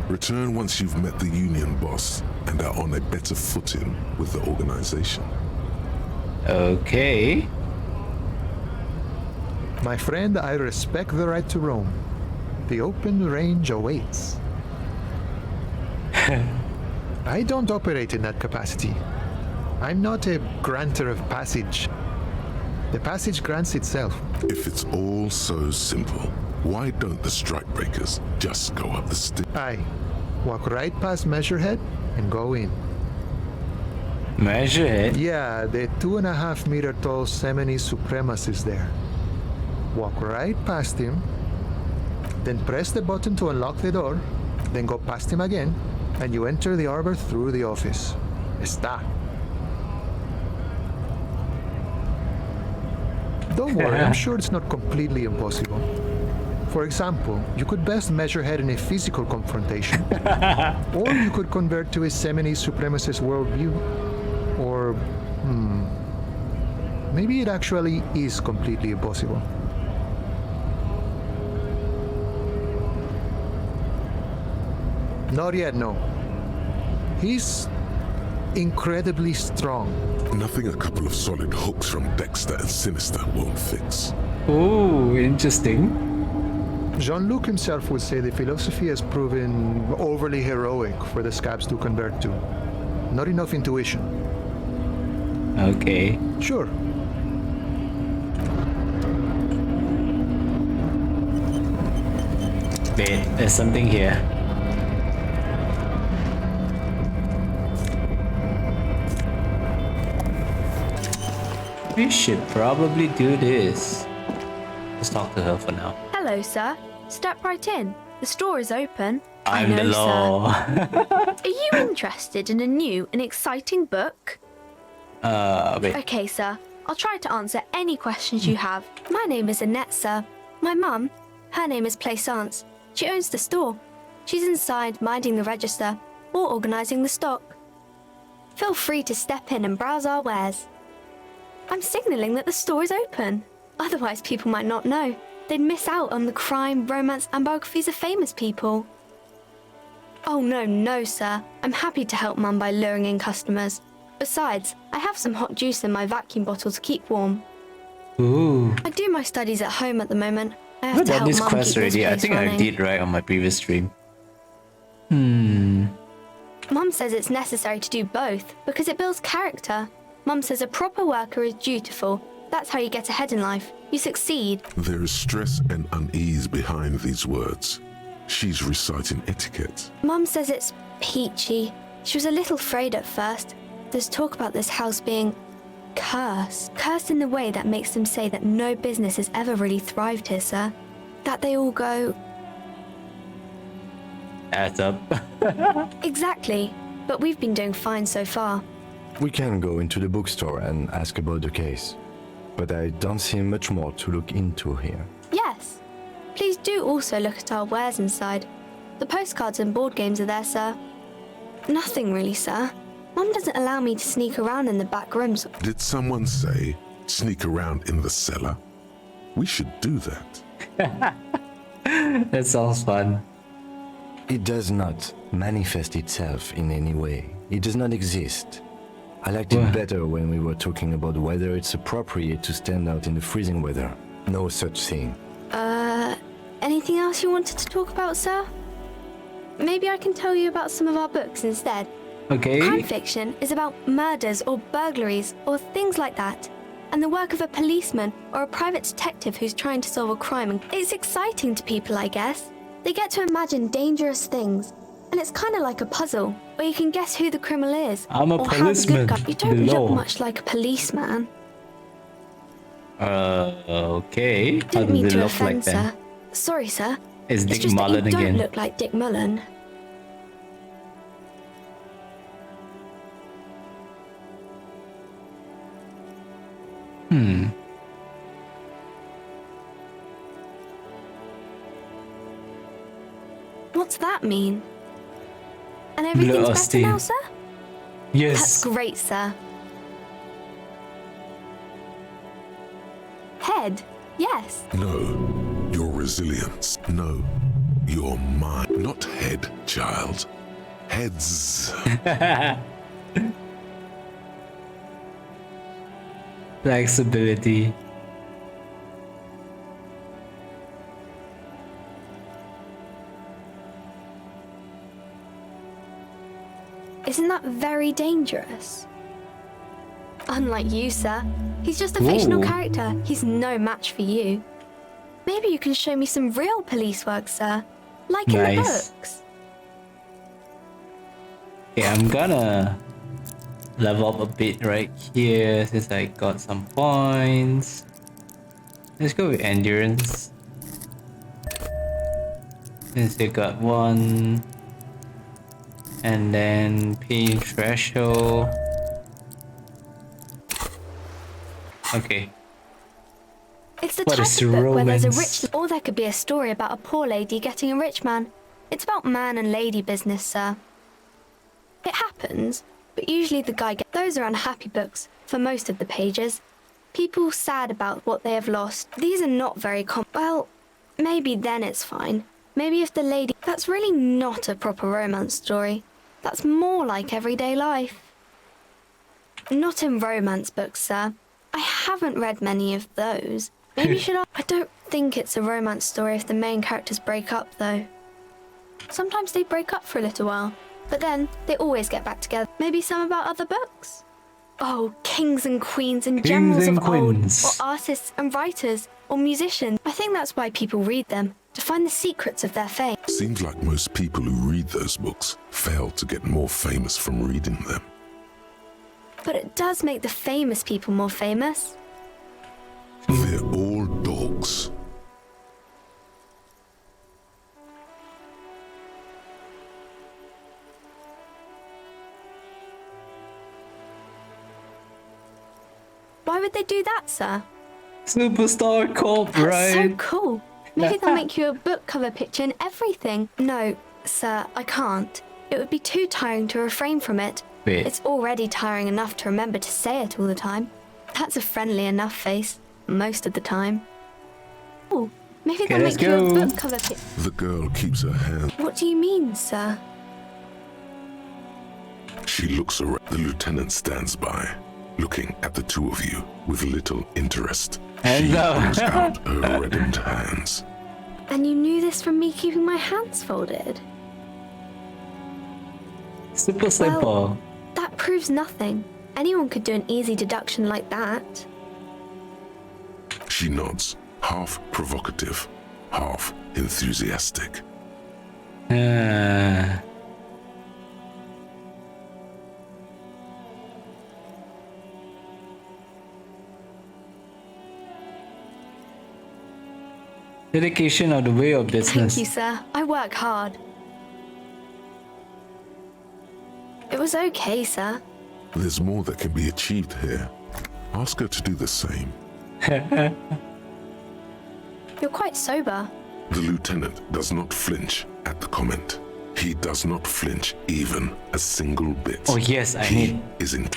Return once you've met the union boss and are on a better footing with the organization. Okay. My friend, I respect the right to roam. The open range awaits. I don't operate in that capacity. I'm not a granter of passage. The passage grants itself. If it's all so simple, why don't the strikebreakers just go up the stairs? Aye. Walk right past Measurehead and go in. Measure it. Yeah, the 2.5 meter tall Semini supremacist there. Walk right past him, then press the button to unlock the door, then go past him again, and you enter the arbor through the office. Está. Don't worry, I'm sure it's not completely impossible. For example, you could best measure head in a physical confrontation. Or you could convert to a Semini supremacist worldview. Or, maybe it actually is completely impossible. Not yet, no. He's incredibly strong. Nothing a couple of solid hooks from Dexter and Sinister won't fix. Oh, interesting. Jean-Luc himself would say the philosophy has proven overly heroic for the scabs to convert to. Not enough intuition. Okay. Sure. Wait, there's something here. We should probably do this. Let's talk to her for now. Hello, sir. Step right in. The store is open. I'm the law. Are you interested in a new and exciting book? Wait. Okay, sir. I'll try to answer any questions you have. My name is Annette, sir. My mum, her name is Plaisance. She owns the store. She's inside minding the register or organising the stock. Feel free to step in and browse our wares. I'm signalling that the store is open. Otherwise, people might not know. They'd miss out on the crime, romance, and biographies of famous people. Oh, no, sir. I'm happy to help Mum by luring in customers. Besides, I have some hot juice in my vacuum bottle to keep warm. Ooh. I do my studies at home at the moment. I have I've to done help this Mum quest keep this already. I place think I running. did right on my previous stream. Mum says it's necessary to do both because it builds character. Mum says a proper worker is dutiful. That's how you get ahead in life. You succeed. There is stress and unease behind these words. She's reciting etiquette. Mum says it's peachy. She was a little afraid at first. There's talk about this house being cursed. Cursed in the way that makes them say that no business has ever really thrived here, sir. That they all go... Adds up. Exactly. But we've been doing fine so far. We can go into the bookstore and ask about the case. But I don't see much more to look into here. Yes. Please do also look at our wares inside. The postcards and board games are there, sir. Nothing really, sir. Mum doesn't allow me to sneak around in the back rooms. Did someone say sneak around in the cellar? We should do that. That sounds fun. It does not manifest itself in any way. It does not exist. I liked it better when we were talking about whether it's appropriate to stand out in the freezing weather. No such thing. Anything else you wanted to talk about, sir? Maybe I can tell you about some of our books instead. Okay. Crime fiction is about murders or burglaries or things like that. And the work of a policeman or a private detective who's trying to solve a crime. And it's exciting to people, I guess. They get to imagine dangerous things. And it's kind of like a puzzle, where you can guess who the criminal is. I'm a or policeman. How the good guy. You don't Below. look much like a policeman. Okay. How Didn't do mean they to look offend, like then? sir. Sorry, sir. It's Dick just Mullen that you again. don't look like Dick Mullen. What's that mean? And everything's better Austin. now, sir? Yes. That's great, sir. Head? Yes. No, your resilience. No, your mind. Not head, child. Heads. Flexibility. Isn't that very dangerous? Unlike you, sir. He's just a fictional Ooh. character. He's no match for you. Maybe you can show me some real police work, sir. Like in the Nice. books. Okay, I'm gonna level up a bit right here since I got some points. Let's go with endurance. Since they got one. And then pain threshold. Okay. It's the What type is of book where there's a romance? rich... Or there could be a story about a poor lady getting a rich man. It's about man and lady business, sir. It happens, but usually the guy gets... Those are unhappy books, for most of the pages. People sad about what they have lost. These are not very Well, maybe then it's fine. Maybe if the lady... That's really not a proper romance story. That's more like everyday life. Not in romance books, sir. I haven't read many of those. Maybe should I don't think it's a romance story if the main characters break up, though. Sometimes they break up for a little while, but then they always get back together. Maybe some about other books. Oh, kings and queens and generals and of old, queens. or artists and writers, or musicians. I think that's why people read them, to find the secrets of their fame. Seems like most people who read those books fail to get more famous from reading them. But it does make the famous people more famous. They're all dogs. Why would they do that, sir? Superstar Corp, That's right? so cool. Maybe they'll make you a book cover picture and everything. No, sir, I can't. It would be too tiring to refrain from it. Wait. It's already tiring enough to remember to say it all the time. That's a friendly enough face. most of the time. Oh, maybe Okay, they'll let's make you a go. book cover pic. The girl keeps her hand. What do you mean, sir? She looks around. The lieutenant stands by, looking at the two of you with little interest. She Hello. brings out her reddened hands. And you knew this from me keeping my hands folded? Super simple. That proves nothing. Anyone could do an easy deduction like that. She nods, half provocative, half enthusiastic. Dedication of the way of business. Thank you, sir. I work hard. It was okay, sir. There's more that can be achieved here. Ask her to do the same. You're quite sober. The lieutenant does not flinch at the comment. He does not flinch even a single bit. Oh yes, I He need. is in.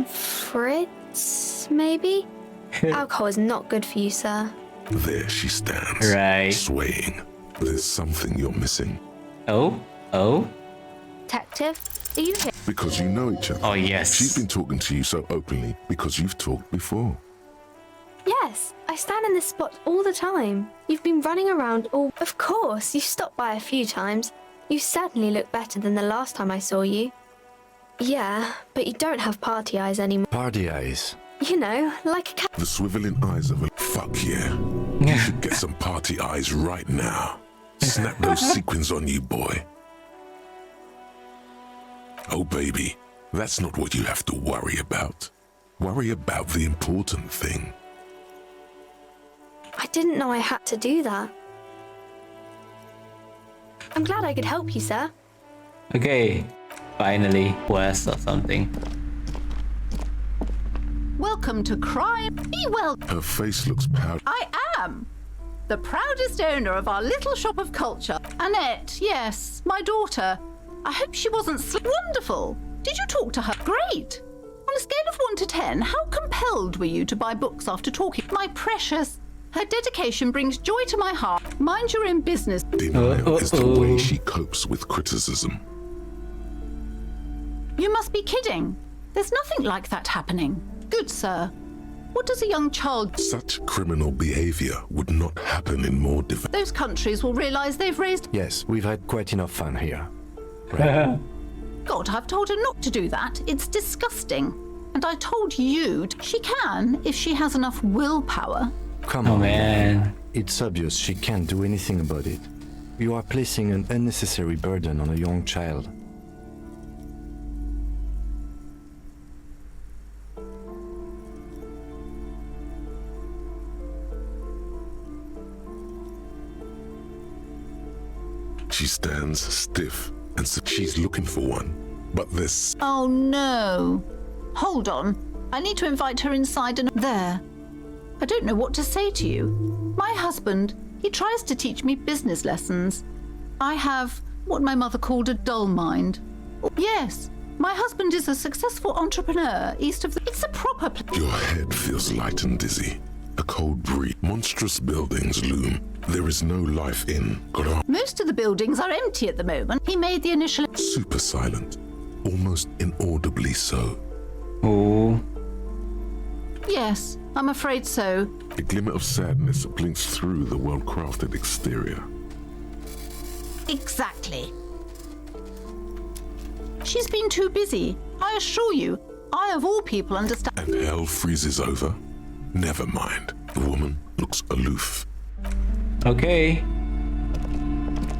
Fritz, maybe? Alcohol is not good for you, sir. There she stands, Right. swaying. There's something you're missing. Oh, oh, Detective, are you here? Because you know each other. oh yes. She's been talking to you so openly because you've talked before. Yes, I stand in this spot all the time. You've been running around all... Of course, you've stopped by a few times. You certainly look better than the last time I saw you. Yeah, but you don't have party eyes anymore. Party eyes. You know, like a cat. The swiveling eyes of a... Fuck yeah. You should get some party eyes right now. Snap those sequins on you, boy. Oh, baby, that's not what you have to worry about. Worry about the important thing. I didn't know I had to do that. I'm glad I could help you, sir. Okay, finally, quest or something. Welcome to crime. Be well. Her face looks proud. I am the proudest owner of our little shop of culture. Annette, yes, my daughter. I hope she wasn't wonderful. Did you talk to her? Great. On a scale of 1 to 10, how compelled were you to buy books after talking? My precious. Her dedication brings joy to my heart. Mind your own business. Denial is the way she copes with criticism. You must be kidding. There's nothing like that happening. Good sir. What does a young child... Such criminal behavior would not happen in more developed... Those countries will realize they've raised... Yes, we've had quite enough fun here. God, I've told her not to do that. It's disgusting. And I told you she can if she has enough willpower. Come Oh on. man. It's obvious she can't do anything about it. You are placing an unnecessary burden on a young child. She stands stiff and she's looking for one. But this... Oh no. Hold on. I need to invite her inside and... There. I don't know what to say to you. My husband, he tries to teach me business lessons. I have what my mother called a dull mind. Yes, my husband is a successful entrepreneur east of the... It's a proper... Your head feels light and dizzy. A cold breeze. Monstrous buildings loom. There is no life in Gran. Most of the buildings are empty at the moment. He made the initial... Super silent. Almost inaudibly so. Oh, Yes, I'm afraid so. A glimmer of sadness blinks through the well-crafted exterior. Exactly. She's been too busy. I assure you, I of all people understand... And hell freezes over. Never mind. The woman looks aloof. okay.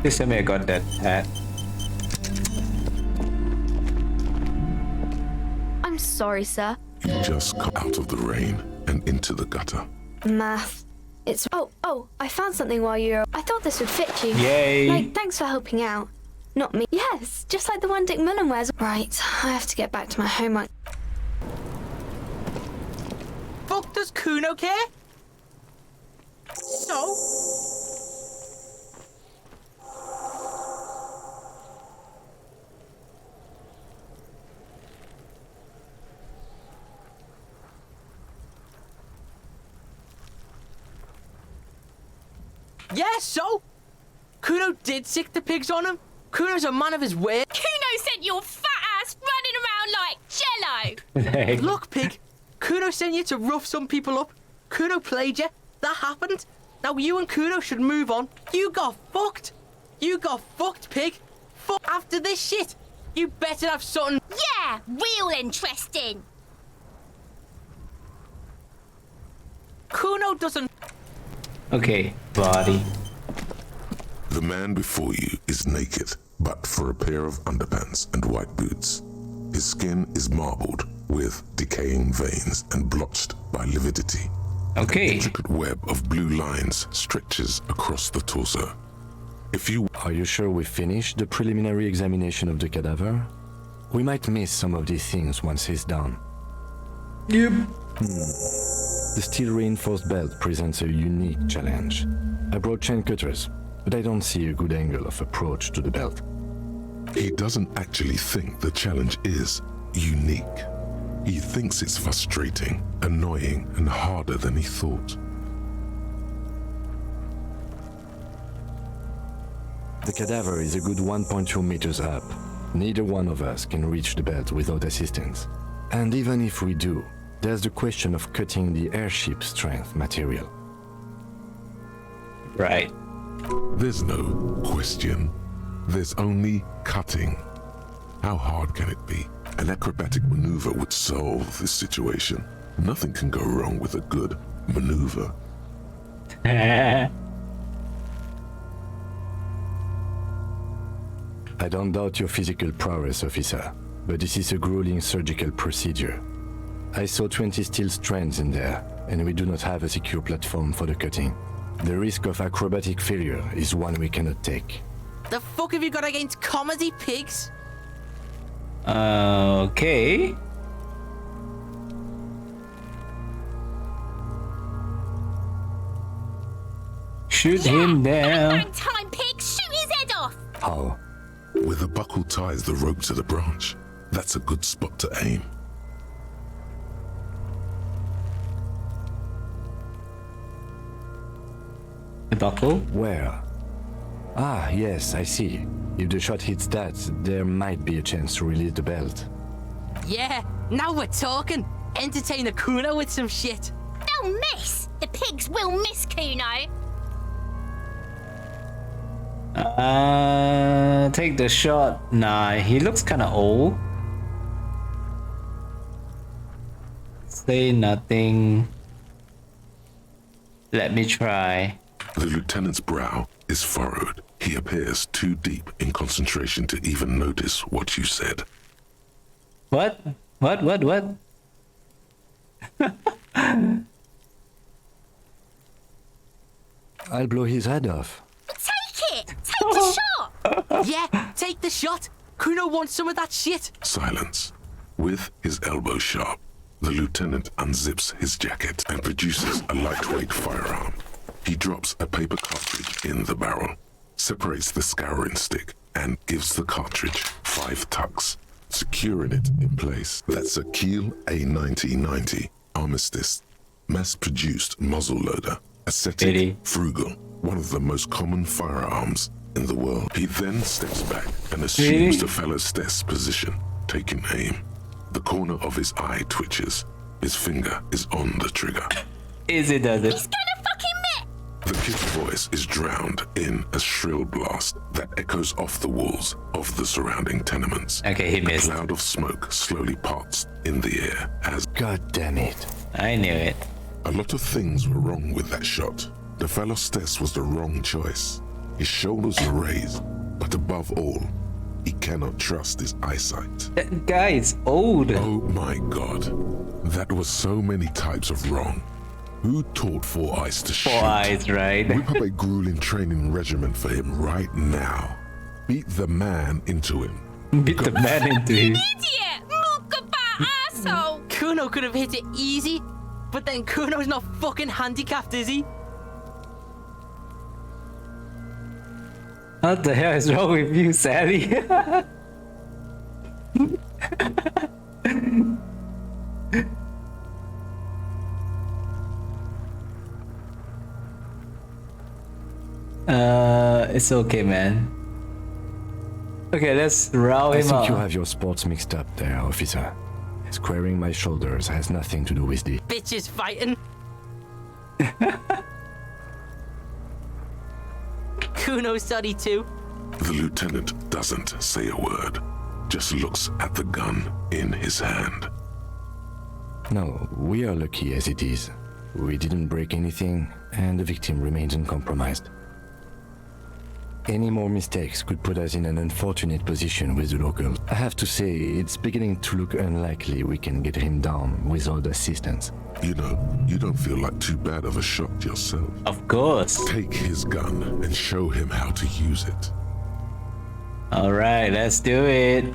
Please tell me I got that hat. I'm sorry, sir. You just come out of the rain and into the gutter. Math. It's... Oh, I found something while you were... I thought this would fit you. Yay. Like, thanks for helping out. Not me. Yes, just like the one Dick Mullen wears. Right, I have to get back to my homework. Fuck does Kuno care? So? Yeah, so? Kuno did sick the pigs on him. Kuno's a man of his word. Kuno sent your fat ass running around like jello. Look, pig. Kuno sent you to rough some people up. Kuno played you. That happened. Now you and Kuno should move on. You got fucked. You got fucked, pig. Fuck after this shit. You better have something. Yeah, real interesting. Kuno doesn't. Okay, body. The man before you is naked, but for a pair of underpants and white boots. His skin is marbled with decaying veins and blotched by lividity. Okay. An intricate web of blue lines stretches across the torso. Are you sure we finished the preliminary examination of the cadaver? We might miss some of these things once he's done. Yep. The steel reinforced belt presents a unique challenge. I brought chain cutters, but I don't see a good angle of approach to the belt. He doesn't actually think the challenge is unique. He thinks it's frustrating, annoying, and harder than he thought. The cadaver is a good 1.2 meters up. Neither one of us can reach the belt without assistance. And even if we do, there's the question of cutting the airship strength material. Right. There's no question. There's only cutting. How hard can it be? An acrobatic maneuver would solve this situation. Nothing can go wrong with a good maneuver. I don't doubt your physical prowess, officer, but this is a grueling surgical procedure. I saw 20 steel strands in there, and we do not have a secure platform for the cutting. The risk of acrobatic failure is one we cannot take. The fuck have you got against comedy, pigs? Okay. Shoot him down. Bang time, pig! Shoot his head off! How? With a buckle ties the rope to the branch. That's a good spot to aim. The buckle? Where? Ah, yes, I see. If the shot hits that, there might be a chance to release the belt. Yeah, now we're talking. Entertain a Kuno with some shit. They'll miss! The pigs will miss Kuno! Take the shot. Nah, he looks kind of old. Say nothing. Let me try. The lieutenant's brow is furrowed. He appears too deep in concentration to even notice what you said. What? What? I'll blow his head off. Take it! Take the shot! Yeah, take the shot. Kuno wants some of that shit. Silence. With his elbow sharp, the lieutenant unzips his jacket and produces a lightweight firearm. He drops a paper cartridge in the barrel, separates the scouring stick, and gives the cartridge 5 tucks, securing it in place. That's a Kiel A9090 Armistice, mass-produced muzzleloader, ascetic, frugal, one of the most common firearms in the world. He then steps back and assumes the fellow's desk position, taking aim. The corner of his eye twitches. His finger is on the trigger. Does it? He's gonna fucking miss! The kid's voice is drowned in a shrill blast that echoes off the walls of the surrounding tenements. Okay, he missed. A cloud of smoke slowly parts in the air as... God damn it. I knew it. A lot of things were wrong with that shot. The fellow's desk was the wrong choice. His shoulders were raised, but above all, he cannot trust his eyesight. That guy is old. Oh my god. That was so many types of wrong. Who taught Four Eyes to shoot? 4 eyes, right? Whip up a grueling training regimen for him right now. Beat the man into him. Beat the man into him. Idiot! Muckaba asshole! Kuno could have hit it easy, but then Kuno's not fucking handicapped, is he? What the hell is wrong with you, Sally? It's okay, man. Okay, let's round I him think you up. have your sports mixed up there, officer. Squaring my shoulders has nothing to do with the... Bitches fighting. Kuno's study too. The lieutenant doesn't say a word, just looks at the gun in his hand. No, we are lucky as it is. We didn't break anything, and the victim remains uncompromised. Any more mistakes could put us in an unfortunate position with the locals. I have to say, it's beginning to look unlikely we can get him down without assistance. You know, you don't feel like too bad of a shot yourself. Of course. Take his gun and show him how to use it. Alright, let's do it.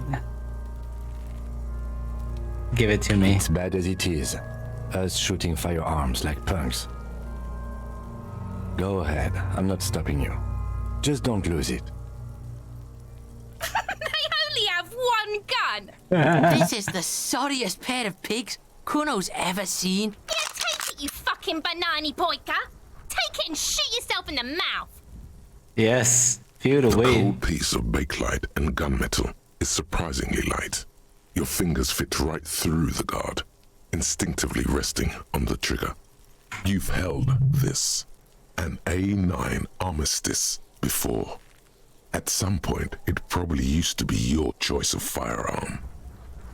Give it to me. It's bad as it is, us shooting firearms like punks. Go ahead, I'm not stopping you. Just don't lose it. They only have one gun! This is the sorriest pair of pigs Kuno's ever seen. Yeah, take it, you fucking banana poika! Take it and shoot yourself in the mouth! Yes, feel the The weight. cold piece of bakelite and gunmetal is surprisingly light. Your fingers fit right through the guard, instinctively resting on the trigger. You've held this, an A9 Armistice, before. At some point, it probably used to be your choice of firearm.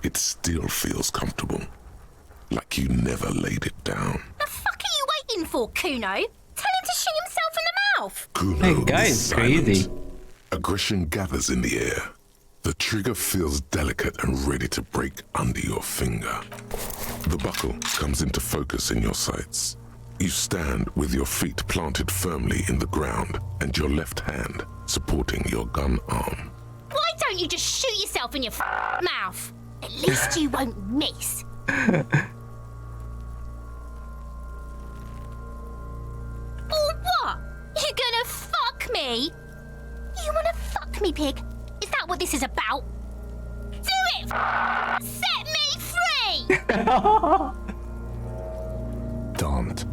It still feels comfortable, like you never laid it down. The fuck are you waiting for, Kuno? Tell him to shoot himself in the mouth! Kuno That guy is is silent. crazy. Aggression gathers in the air. The trigger feels delicate and ready to break under your finger. The buckle comes into focus in your sights. You stand with your feet planted firmly in the ground and your left hand supporting your gun arm. Why don't you just shoot yourself in your mouth? At least you won't miss. Or what? You gonna fuck me? You wanna fuck me, pig? Is that what this is about? Do it! Set me free! Don't.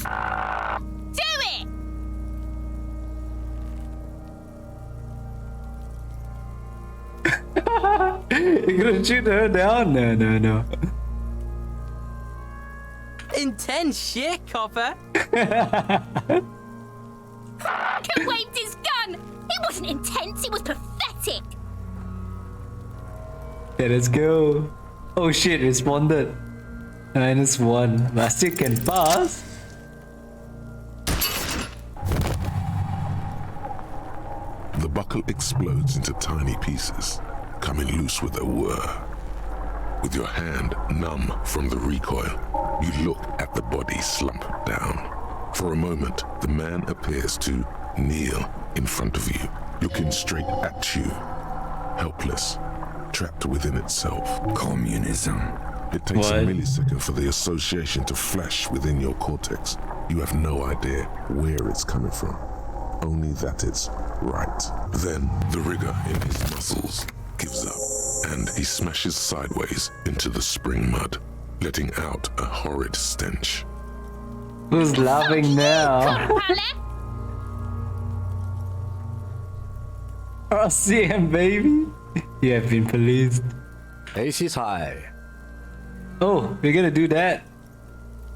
Do it! You're gonna shoot her down? No, no, no. Intense shit, copper. Can waved his gun! It wasn't intense, it was pathetic! Okay, let's go. Oh shit, responded. -1. But still can pass. The buckle explodes into tiny pieces, coming loose with a whir. With your hand numb from the recoil, you look at the body slump down. For a moment, the man appears to kneel in front of you, looking straight at you, helpless, trapped within itself. Communism. It takes What? a millisecond for the association to flash within your cortex. You have no idea where it's coming from, only that it's right. Then the rigor in his muscles gives up, and he smashes sideways into the spring mud, letting out a horrid stench. Who's laughing now? RCM, baby. You have been policed. Ace is high. Oh, we're gonna do that.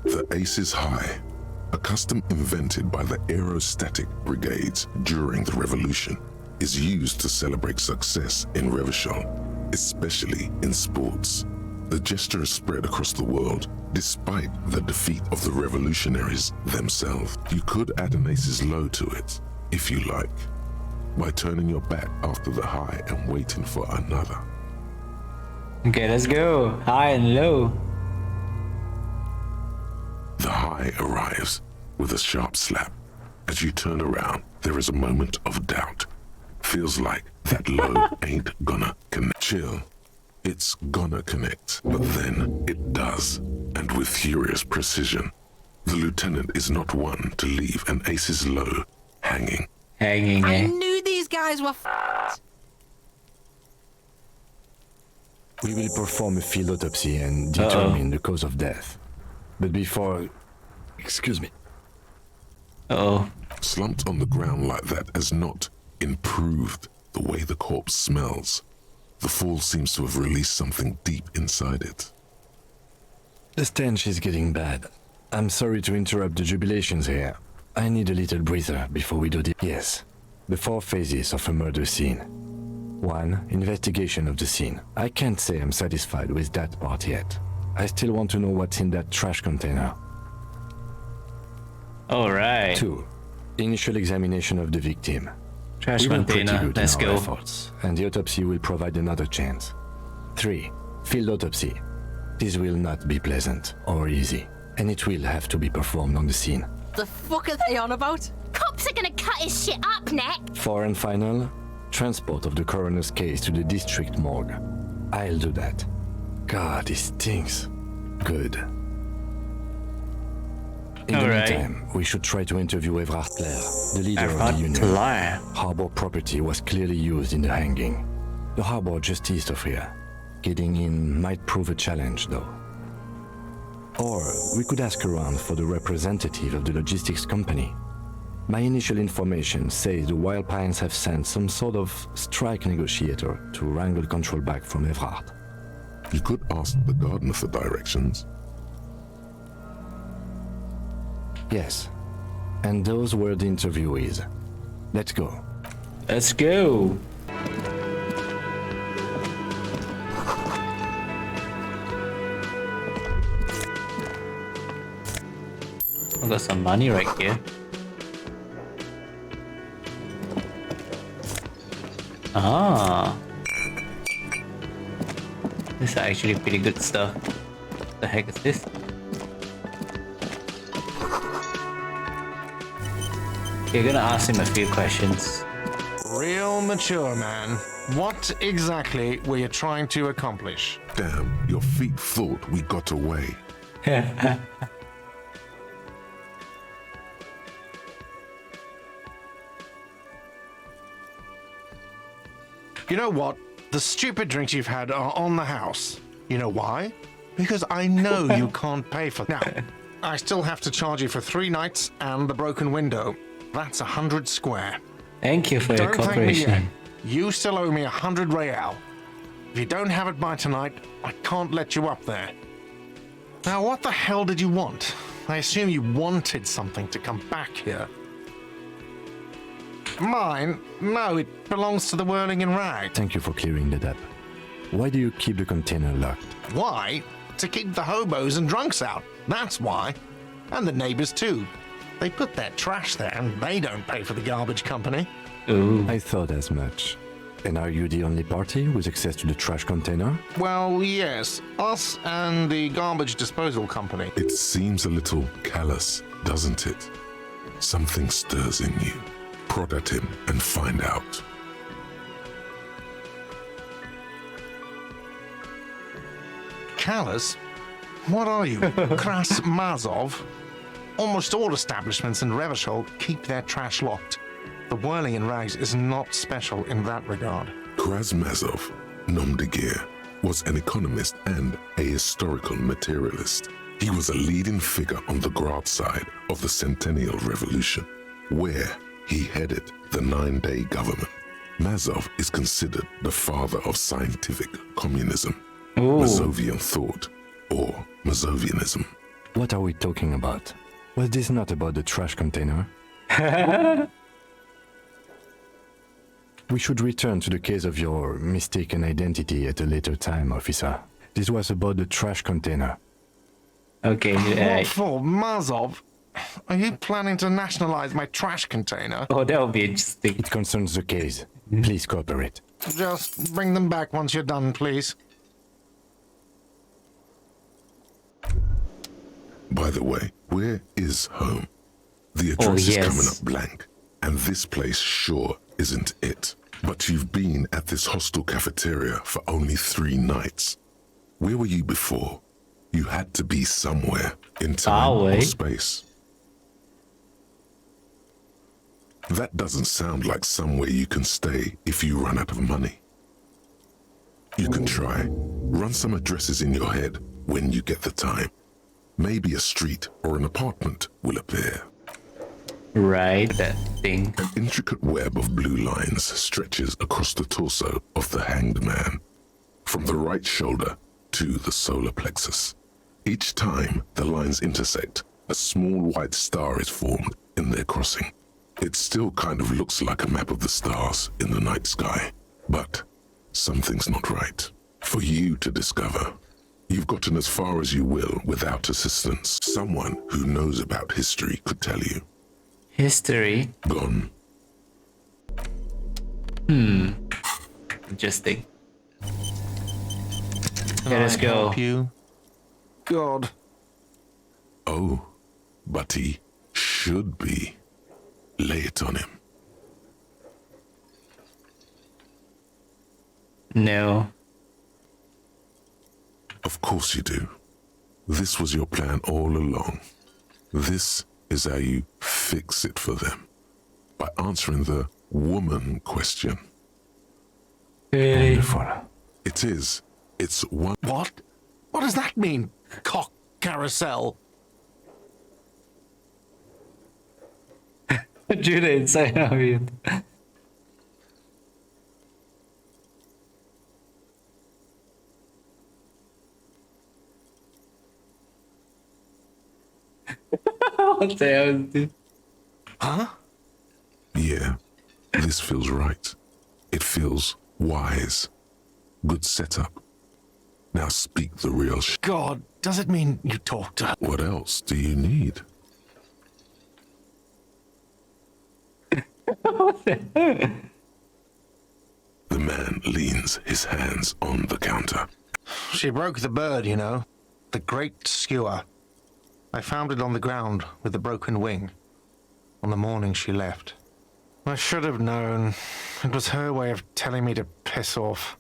The Ace is High, a custom invented by the aerostatic brigades during the revolution, is used to celebrate success in Revachol, especially in sports. The gesture is spread across the world, despite the defeat of the revolutionaries themselves. You could add an Ace's Low to it, if you like, by turning your back after the high and waiting for another. Okay, let's go. High and low. The high arrives with a sharp slap. As you turn around, there is a moment of doubt. Feels like that low ain't gonna connect. Chill. It's gonna connect, but then it does, and with furious precision. The lieutenant is not one to leave an Ace's Low hanging. Hanging, I eh? knew these guys were f***ed. We will perform a field autopsy and determine the cause of death. But before... Excuse me. Uh-oh. Slumped on the ground like that has not improved the way the corpse smells. The fall seems to have released something deep inside it. The stench is getting bad. I'm sorry to interrupt the jubilations here. I need a little breather before we do this. Yes, the 4 phases of a murder scene. 1. Investigation of the scene. I can't say I'm satisfied with that part yet. I still want to know what's in that trash container. Alright. 2. Initial examination of the victim. Trash We were pretty container. good in Let's our go. efforts, and the autopsy will provide another chance. 3. Field autopsy. This will not be pleasant or easy, and it will have to be performed on the scene. The fuck are they on about? Cops are gonna cut his shit up, Nick. 4 and final, transport of the coroner's case to the district morgue. I'll do that. God, this stinks. Good. In the Alright. meantime, we should try to interview Everard Clare, the leader of the union. Claire. Harbor property was clearly used in the hanging. The harbor just east of here. Getting in might prove a challenge, though. Or we could ask around for the representative of the logistics company. My initial information says the Wild Pines have sent some sort of strike negotiator to wrangle control back from Everard. You could ask the gardener for directions. Yes, and those were the interviewees. Let's go. Let's go. I got some money right here. Ah. This is actually pretty good stuff. What the heck is this? You're gonna ask him a few questions. Real mature, man. What exactly were you trying to accomplish? Damn, your feet thought we got away. You know what? The stupid drinks you've had are on the house. You know why? Because I know you can't pay for them. Now, I still have to charge you for 3 nights and the broken window. That's 100 square. Thank you for your Don't thank me yet. cooperation. You still owe me 100 real. If you don't have it by tonight, I can't let you up there. Now, what the hell did you want? I assume you wanted something to come back here. Mine? No, it belongs to the Whirling-in-Rags. Thank you for clearing that up. Why do you keep the container locked? Why? To keep the hobos and drunks out. That's why. And the neighbors too. They put their trash there and they don't pay for the garbage company. Ooh. I thought as much. And are you the only party with access to the trash container? Well, yes. Us and the garbage disposal company. It seems a little callous, doesn't it? Something stirs in you. Prod at him and find out. Callous? What are you? Kras Mazov? Almost all establishments in Revachol keep their trash locked. The Whirling-in-Rags is not special in that regard. Krasmazov, nom de guerre, was an economist and a historical materialist. He was a leading figure on the Grad side of the Centennial Revolution, where he headed the 9-day government. Mazov is considered the father of scientific communism, Mazovian thought, or Mazovianism. What are we talking about? Was this not about the trash container? We should return to the case of your mistaken identity at a later time, officer. This was about the trash container. Okay. What for, Mazov? Are you planning to nationalize my trash container? Oh, that would be interesting. It concerns the case. Please cooperate. Just bring them back once you're done, please. By the way, where is home? The address is coming up blank, and this place sure isn't it. But you've been at this hostel cafeteria for only 3 nights. Where were you before? You had to be somewhere in time or space. That doesn't sound like somewhere you can stay if you run out of money. You can try. Run some addresses in your head when you get the time. Maybe a street or an apartment will appear. Right, that thing. An intricate web of blue lines stretches across the torso of the hanged man, from the right shoulder to the solar plexus. Each time the lines intersect, a small white star is formed in their crossing. It still kind of looks like a map of the stars in the night sky, but something's not right. For you to discover. You've gotten as far as you will without assistance. Someone who knows about history could tell you. History? Gone. Interesting. Okay, let's go. Help you? God. Oh, but he should be. Lay it on him. No. Of course you do. This was your plan all along. This is how you fix it for them. By answering the woman question. Wonderful. It is. It's one. What? What does that mean? Cock carousel. Judah inside of you. What the hell is this? Huh? Yeah, this feels right. It feels wise. Good setup. Now speak the real God, does it mean you talked to her? What else do you need? The man leans his hands on the counter. She broke the bird, you know. The great skewer. I found it on the ground with a broken wing. On the morning she left. I should have known. It was her way of telling me to piss off.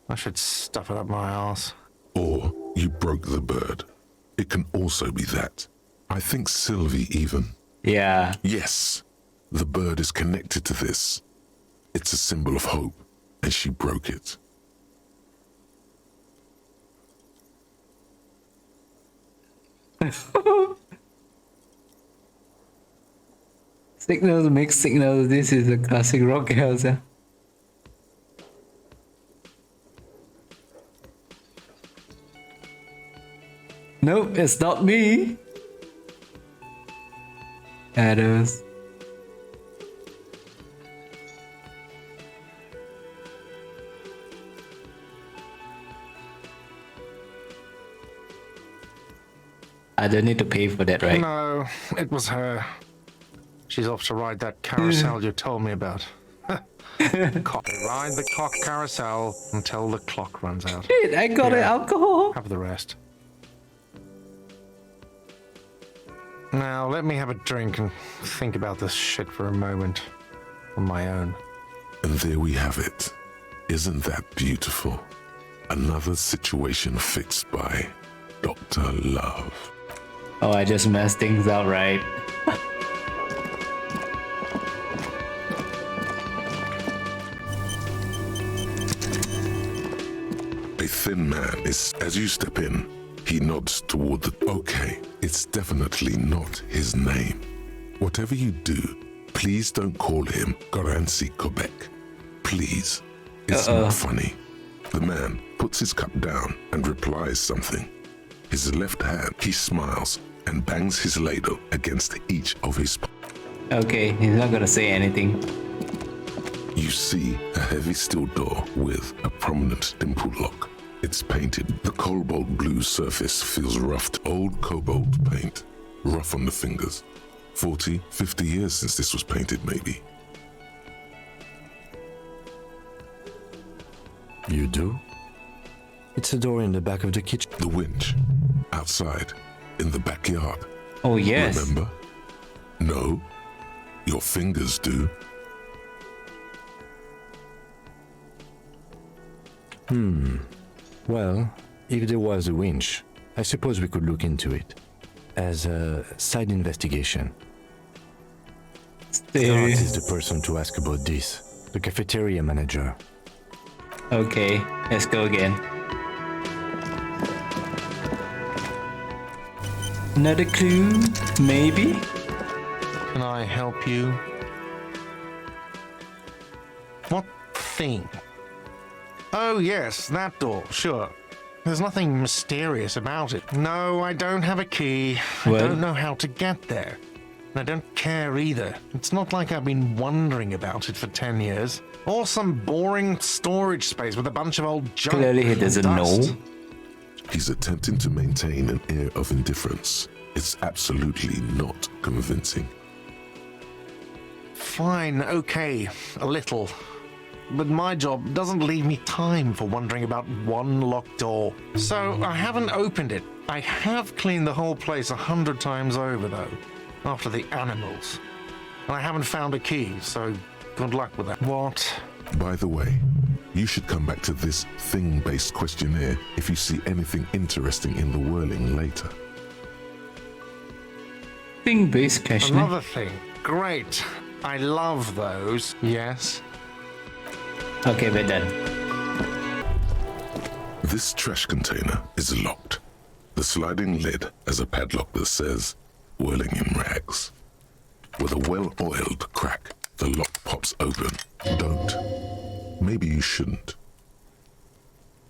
I should stuff it up my arse. Or you broke the bird. It can also be that. I think Sylvie even. Yeah. Yes, the bird is connected to this. It's a symbol of hope, and she broke it. Signals make signals. This is a classic rock house. Yeah? Nope, it's not me. Shadows. I don't need to pay for that, right? No, it was her. She's off to ride that carousel you told me about. Ride the cock carousel until the clock runs out. Shit, I got an alcohol. Have the rest. Now, let me have a drink and think about this shit for a moment. On my own. And there we have it. Isn't that beautiful? Another situation fixed by Dr. Love. Oh, I just messed things up, right? A thin man is, as you step in, he nods toward the... Okay, it's definitely not his name. Whatever you do, please don't call him Garancy Quebec. Please. It's not funny. The man puts his cup down and replies something. His left hand, he smiles and bangs his ladle against each of his... Okay, he's not gonna say anything. You see a heavy steel door with a prominent dimple lock. It's painted. The cobalt blue surface feels roughed. Old cobalt paint. Rough on the fingers. 40, 50 years since this was painted, maybe. You do? It's a door in the back of the kitchen. The winch. Outside. In the backyard. Oh, yes. Remember? No. Your fingers do. Well, if there was a winch, I suppose we could look into it. As a side investigation. Art is the person to ask about this. The cafeteria manager. Okay, let's go again. Another clue, maybe? Can I I help you? What thing? Oh, yes, that door, sure. There's nothing mysterious about it. No, I don't have a key. What? I don't know how to get there. And I don't care either. It's not like I've been wondering about it for 10 years. Or some boring storage space with a bunch of old junk. Clearly he and doesn't dust. know. He's attempting to maintain an air of indifference. It's absolutely not convincing. Fine, okay, a little. But my job doesn't leave me time for wondering about one locked door. So I haven't opened it. I have cleaned the whole place 100 times over, though, after the animals. And I haven't found a key, so good luck with that. What? By the way, you should come back to this thing-based questionnaire if you see anything interesting in the whirling later. Thing-based question. Another thing. Great. I love those. Yes. Okay, we're done. This trash container is locked. The sliding lid has a padlock that says Whirling-in-Rags. With a well-oiled crack, the lock pops open. Don't. Maybe you shouldn't.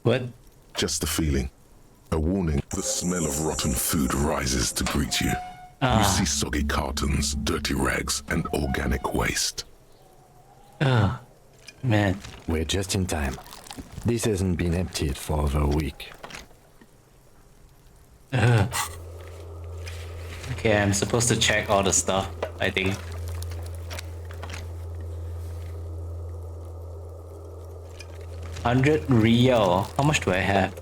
What? Just a feeling. A warning. The smell of rotten food rises to greet you. You see soggy cartons, dirty rags, and organic waste. Oh, man. We're just in time. This hasn't been emptied for over a week. Okay, I'm supposed to check all the stuff, I think. $100 How much do I have?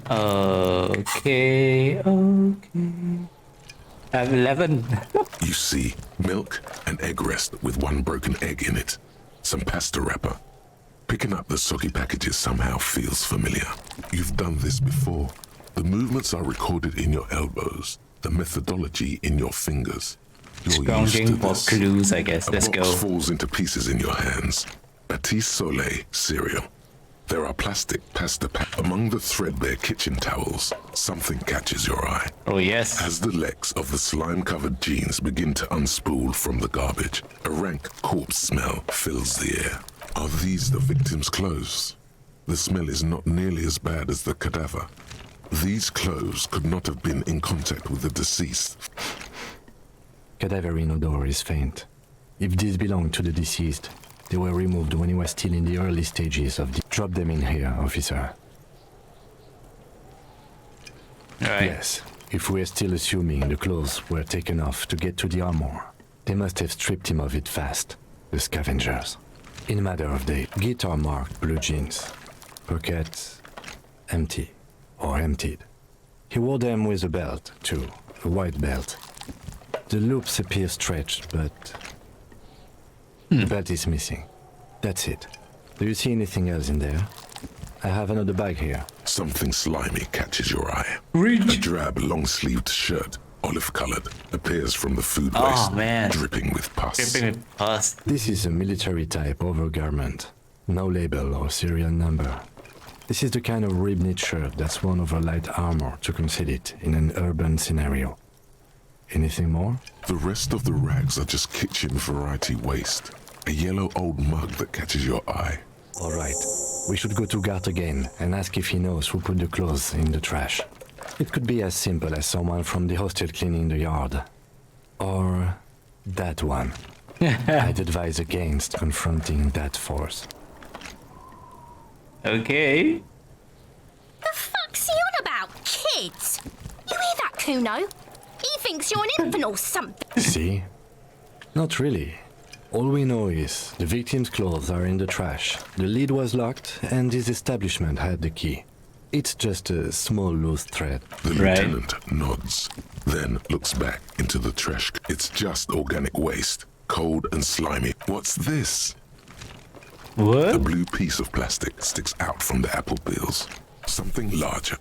Okay. I have 11. You see milk and egg rest with one broken egg in it. Some pasta wrapper. Picking up the soggy packages somehow feels familiar. You've done this before. The movements are recorded in your elbows, the methodology in your fingers. You're Scrounging used to for this. clues, I guess. A Let's box go. falls into pieces in your hands. Batiste Soleil cereal. There are plastic pasta packs among the threadbare kitchen towels. Something catches your eye. Oh, yes. As the legs of the slime-covered jeans begin to unspool from the garbage, a rank corpse smell fills the air. Are these the victim's clothes? The smell is not nearly as bad as the cadaver. These clothes could not have been in contact with the deceased. Cadaverine odor is faint. If these belong to the deceased, they were removed when he was still in the early stages of the... Drop them in here, officer. Alright. Yes, if we're still assuming the clothes were taken off to get to the armor, they must have stripped him of it fast, the scavengers. In a matter of days, guitar-marked blue jeans, pockets empty or emptied. He wore them with a belt, too, a white belt. The loops appear stretched, but the belt is missing. That's it. Do you see anything else in there? I have another bag here. Something slimy catches your eye. Reach. A drab, long-sleeved shirt, olive-colored, appears from the food Oh, waste, man. dripping with pus. Dripping with pus. This is a military-type overgarment. No label or serial number. This is the kind of rib-knit shirt that's worn over light armor to conceal it in an urban scenario. Anything more? The rest of the rags are just kitchen variety waste. A yellow old mug that catches your eye. All right. We should go to Gart again and ask if he knows who put the clothes in the trash. It could be as simple as someone from the hostel cleaning the yard. Or that one. I'd advise against confronting that force. Okay. The fuck's he on about, kids? You hear that, Kuno? He thinks you're an infant or something. See? Not really. All we know is the victim's clothes are in the trash. The lid was locked and his establishment had the key. It's just a small loose thread. The Right. lieutenant nods, then looks back into the trash. It's just organic waste, cold and slimy. What's this? A What? blue piece of plastic sticks out from the apple peels. Something larger.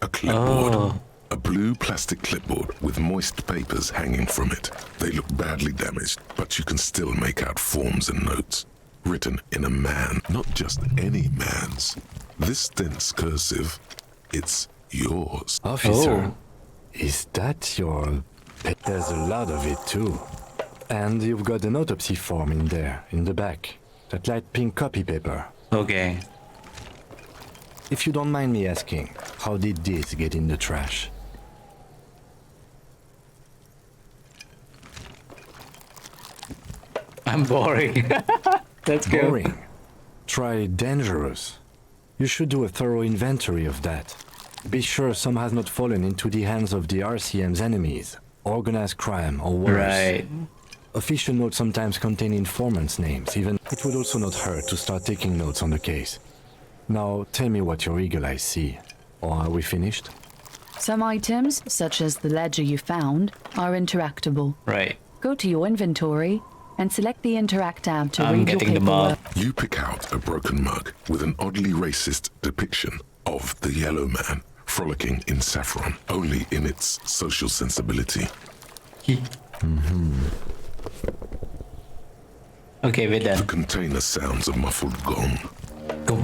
A clipboard. Oh. A blue plastic clipboard with moist papers hanging from it. They look badly damaged, but you can still make out forms and notes. Written in a man, not just any man's. This dense cursive, it's yours. Officer, Oh. is that your There's a lot of it too. And you've got an autopsy form in there, in the back. That light pink copy paper. Okay. If you don't mind me asking, how did this get in the trash? I'm boring. Let's go. Boring. Try dangerous. You should do a thorough inventory of that. Be sure some has not fallen into the hands of the RCM's enemies, organized crime or worse. Right. Official notes sometimes contain informants' names, even. It would also not hurt to start taking notes on the case. Now, tell me what your eagle eyes see. Or are we finished? Some items, such as the ledger you found, are interactable. Right. Go to your inventory and select the Interact tab to I'm read your getting the mug. paperwork. You pick out a broken mug with an oddly racist depiction of the yellow man frolicking in saffron, only in its social sensibility. Okay, we're The done. container sounds a muffled gong. Go.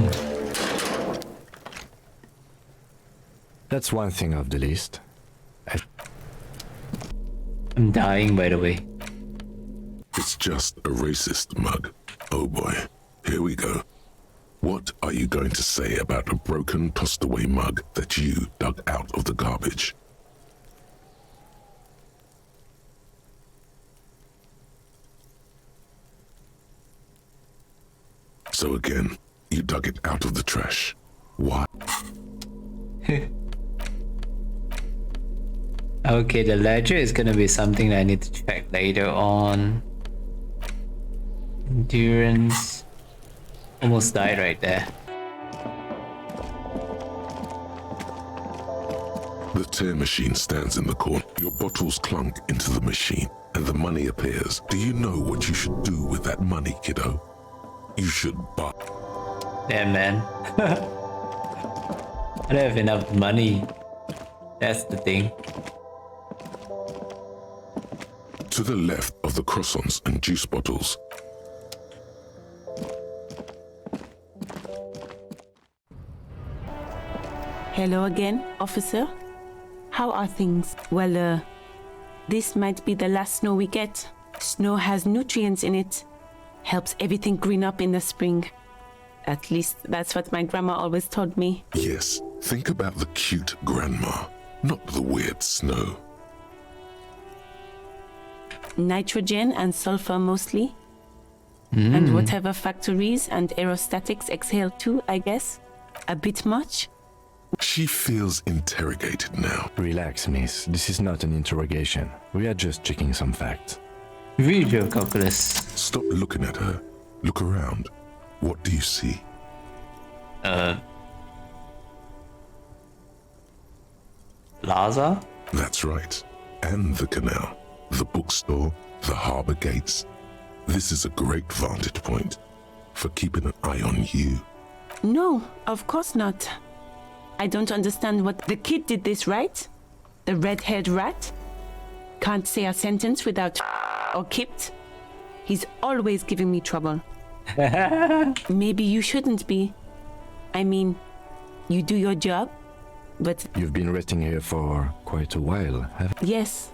That's one thing off the list. I'm dying, by the way. It's just a racist mug. Oh boy, here we go. What are you going to say about a broken, tossed away mug that you dug out of the garbage? So again, you dug it out of the trash. Why? Okay, the ledger is gonna be something that I need to check later on. Endurance. Almost died right there. The tear machine stands in the corner. Your bottles clunk into the machine, and the money appears. Do you know what you should do with that money, kiddo? You should buy. Damn, man. I don't have enough money. That's the thing. To the left of the croissants and juice bottles. Hello again, officer. How are things? Well, this might be the last snow we get. Snow has nutrients in it. Helps everything green up in the spring. At least that's what my grandma always told me. Yes, think about the cute grandma, not the weird snow. Nitrogen and sulfur mostly. And whatever factories and aerostatics exhale too, I guess. A bit much. She feels interrogated now. Relax, miss. This is not an interrogation. We are just checking some facts. Read your calculus. Stop looking at her. Look around. What do you see? Plaza? That's right. And the canal, the bookstore, the harbor gates. This is a great vantage point for keeping an eye on you. No, of course not. I don't understand what the kid did this, right? The red-haired rat? Can't say a sentence without or kipped. He's always giving me trouble. Maybe you shouldn't be. I mean, you do your job, but... You've been resting here for quite a while, haven't you? Yes.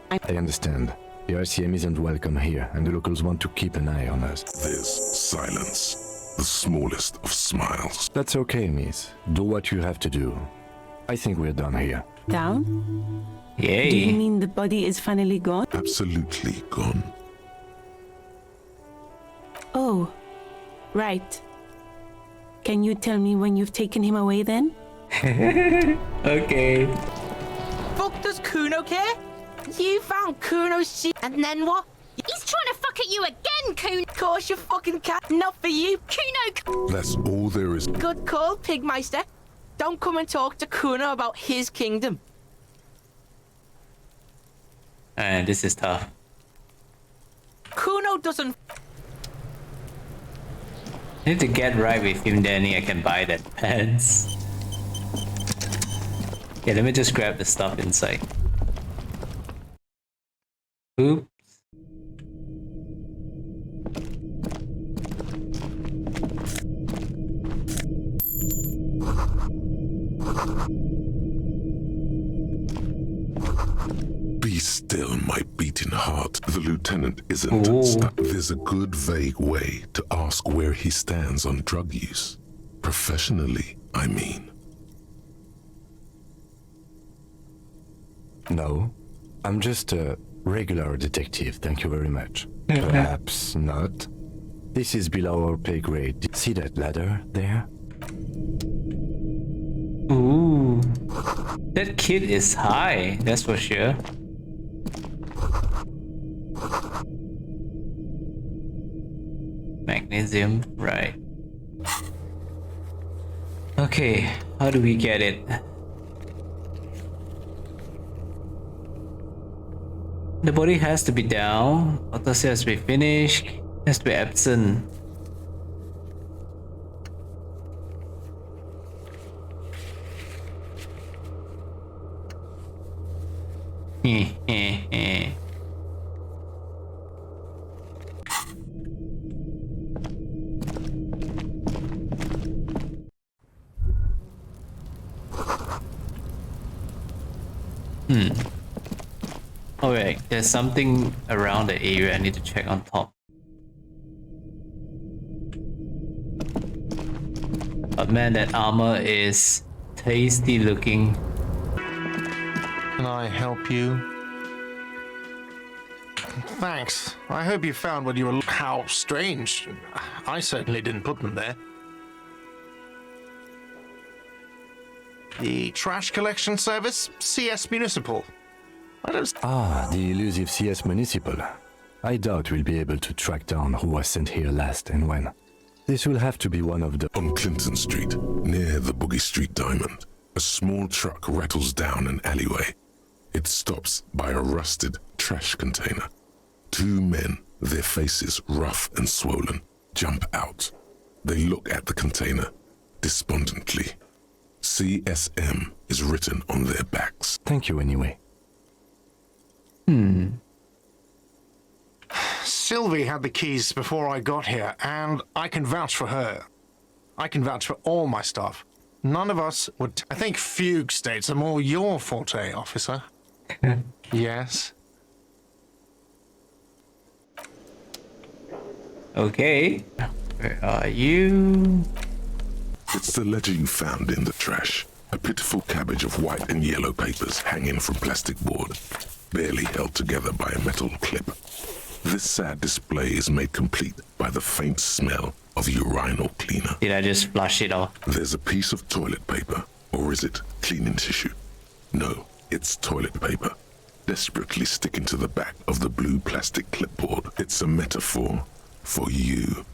I understand. The RCM isn't welcome here, and the locals want to keep an eye on us. There's silence. The smallest of smiles. That's okay, miss. Do what you have to do. I think we're done here. Down? Yay. Do you mean the body is finally gone? Absolutely gone. Oh, right. Can you tell me when you've taken him away then? Okay. Fuck does Kuno care? You found Kuno's shit, and then what? He's trying to fuck at you again, Kuno. Of course you fucking cat. Not for you. Kuno. That's all there is. Good call, Pigmeister. Don't come and talk to Kuno about his kingdom. And this is tough. Kuno doesn't... I need to get right with him, Danny. I can buy that pants. Yeah, let me just grab the stuff inside. Oops. Be still my beating heart. The lieutenant isn't stuck. There's a good vague way to ask where he stands on drug use. Professionally, I mean. No, I'm just a regular detective, thank you very much. Perhaps not. This is below our pay grade. See that ladder there? Ooh. That kid is high, that's for sure. Magnesium, right. Okay, how do we get it? The body has to be down, autopsy has to be finished, has to be absent. Alright, there's something around the area I need to check on top. But man, that armor is tasty looking. Can I help you? Thanks. I hope you found what you were. How strange. I certainly didn't put them there. The trash collection service, CS Municipal. The elusive CS Municipal. I doubt we'll be able to track down who was sent here last and when. This will have to be one of the... On Clinton Street, near the Boogie Street Diamond, a small truck rattles down an alleyway. It stops by a rusted trash container. Two men, their faces rough and swollen, jump out. They look at the container, despondently. CSM is written on their backs. Thank you anyway. Sylvie had the keys before I got here, and I can vouch for her. I can vouch for all my staff. None of us would... I think fugue states are more your forte, officer. Yes. Okay. Where are you? It's the ledger you found in the trash. A pitiful cabbage of white and yellow papers hanging from plastic board, barely held together by a metal clip. This sad display is made complete by the faint smell of urinal cleaner. Did I just flush it off? There's a piece of toilet paper, or is it cleaning tissue? No, it's toilet paper, desperately sticking to the back of the blue plastic clipboard. It's a metaphor for you.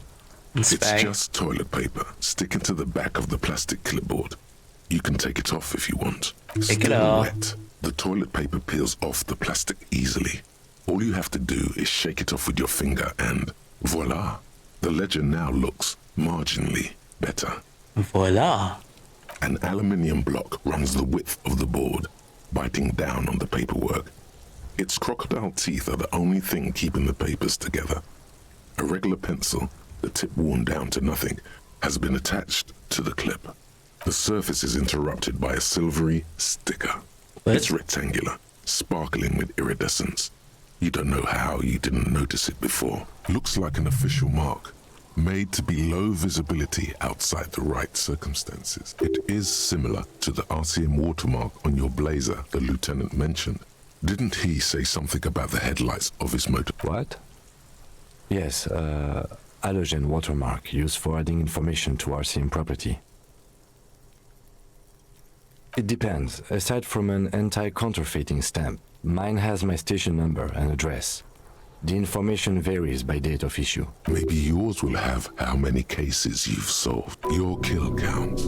It's just toilet paper sticking to the back of the plastic clipboard. You can take it off if you want. Take it off. Wet, the toilet paper peels off the plastic easily. All you have to do is shake it off with your finger and voila. The ledger now looks marginally better. Voila. An aluminium block runs the width of the board, biting down on the paperwork. Its crocodile teeth are the only thing keeping the papers together. A regular pencil, the tip worn down to nothing, has been attached to the clip. The surface is interrupted by a silvery sticker. What? It's rectangular, sparkling with iridescence. You don't know how you didn't notice it before. Looks like an official mark, made to be low visibility outside the right circumstances. It is similar to the RCM watermark on your blazer the lieutenant mentioned. Didn't he say something about the headlights of his motor? What? Yes, halogen watermark used for adding information to RCM property. It depends. Aside from an anti-counterfeiting stamp, mine has my station number and address. The information varies by date of issue. Maybe yours will have how many cases you've solved. Your kill count.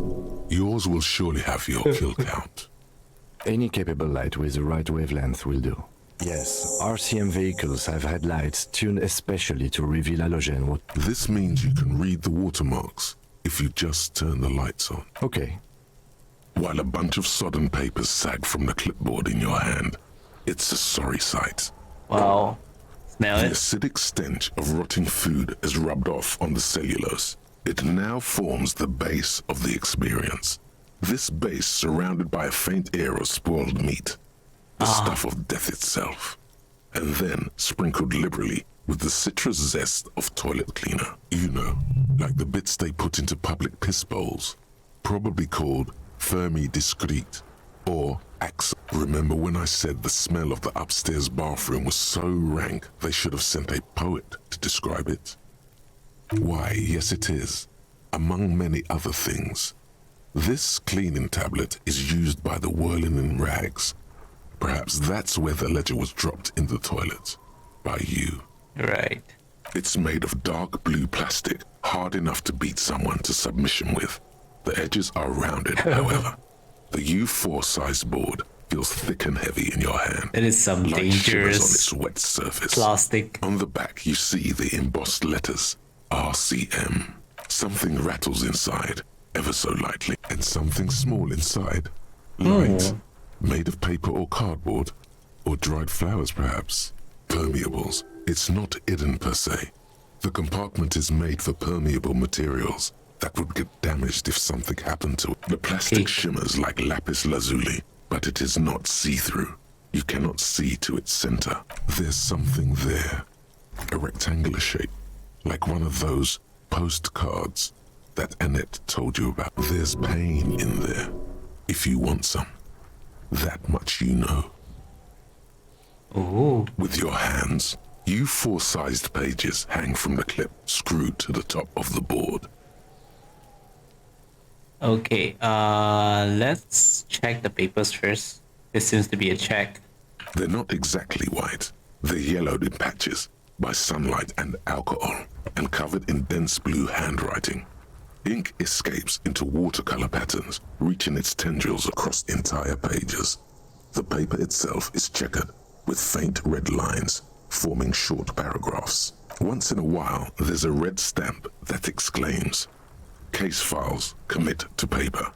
Yours will surely have your kill count. Any capable light with the right wavelength will do. Yes, RCM vehicles have had lights tuned especially to reveal halogen. This means you can read the watermarks if you just turn the lights on. Okay. While a bunch of sodden papers sag from the clipboard in your hand, it's a sorry sight. Wow. Smell The it? acidic stench of rotting food has rubbed off on the cellulose. It now forms the base of the experience. This base surrounded by a faint air of spoiled meat. the stuff of death itself, and then sprinkled liberally with the citrus zest of toilet cleaner. You know, like the bits they put into public piss bowls, probably called Fermi Discrete or Axe. Remember when I said the smell of the upstairs bathroom was so rank they should have sent a poet to describe it? Why, yes it is, among many other things. This cleaning tablet is used by the Whirling-in-Rags. Perhaps that's where the ledger was dropped in the toilet. By you. Right. It's made of dark blue plastic, hard enough to beat someone to submission with. The edges are rounded, however. The U4 size board feels thick and heavy in your hand. It is some like shivers dangerous on its wet surface. plastic. On the back, you see the embossed letters, RCM. Something rattles inside, ever so lightly, and something small inside. Light, made of paper or cardboard, or dried flowers perhaps. Permeables. It's not hidden per se. The compartment is made for permeable materials that would get damaged if something happened to it. The plastic shimmers like lapis lazuli, but it is not see-through. You cannot see to its center. There's something there. A rectangular shape, like one of those postcards that Annette told you about. There's pain in there, if you want some. That much you know. Ooh. With your hands, U4 sized pages hang from the clip screwed to the top of the board. Okay, let's check the papers first. This seems to be a check. They're not exactly white. They're yellowed in patches by sunlight and alcohol and covered in dense blue handwriting. Ink escapes into watercolor patterns, reaching its tendrils across entire pages. The paper itself is checkered with faint red lines, forming short paragraphs. Once in a while, there's a red stamp that exclaims, "Case files commit to paper."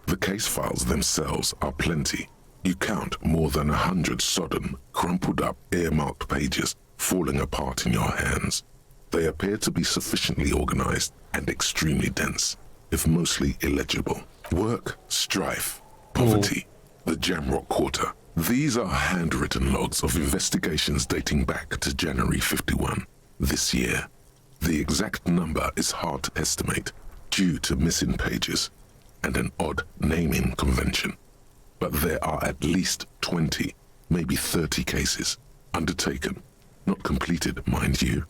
The case files themselves are plenty. You count more than 100 sodden, crumpled up, earmarked pages falling apart in your hands. They appear to be sufficiently organized and extremely dense, if mostly illegible. Work, strife, poverty, the Jamrock Quarter. These are handwritten logs of investigations dating back to January 51, this year. The exact number is hard to estimate due to missing pages and an odd naming convention. But there are at least 20, maybe 30 cases undertaken, not completed, mind you.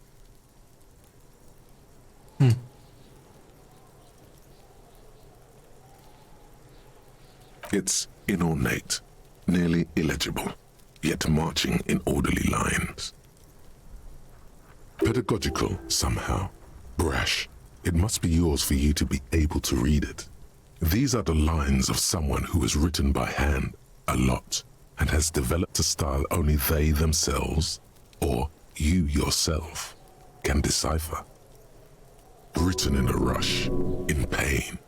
It's inornate, nearly illegible, yet marching in orderly lines. Pedagogical, somehow. Brash. It must be yours for you to be able to read it. These are the lines of someone who has written by hand a lot and has developed a style only they themselves, or you yourself, can decipher. Written in a rush, in pain,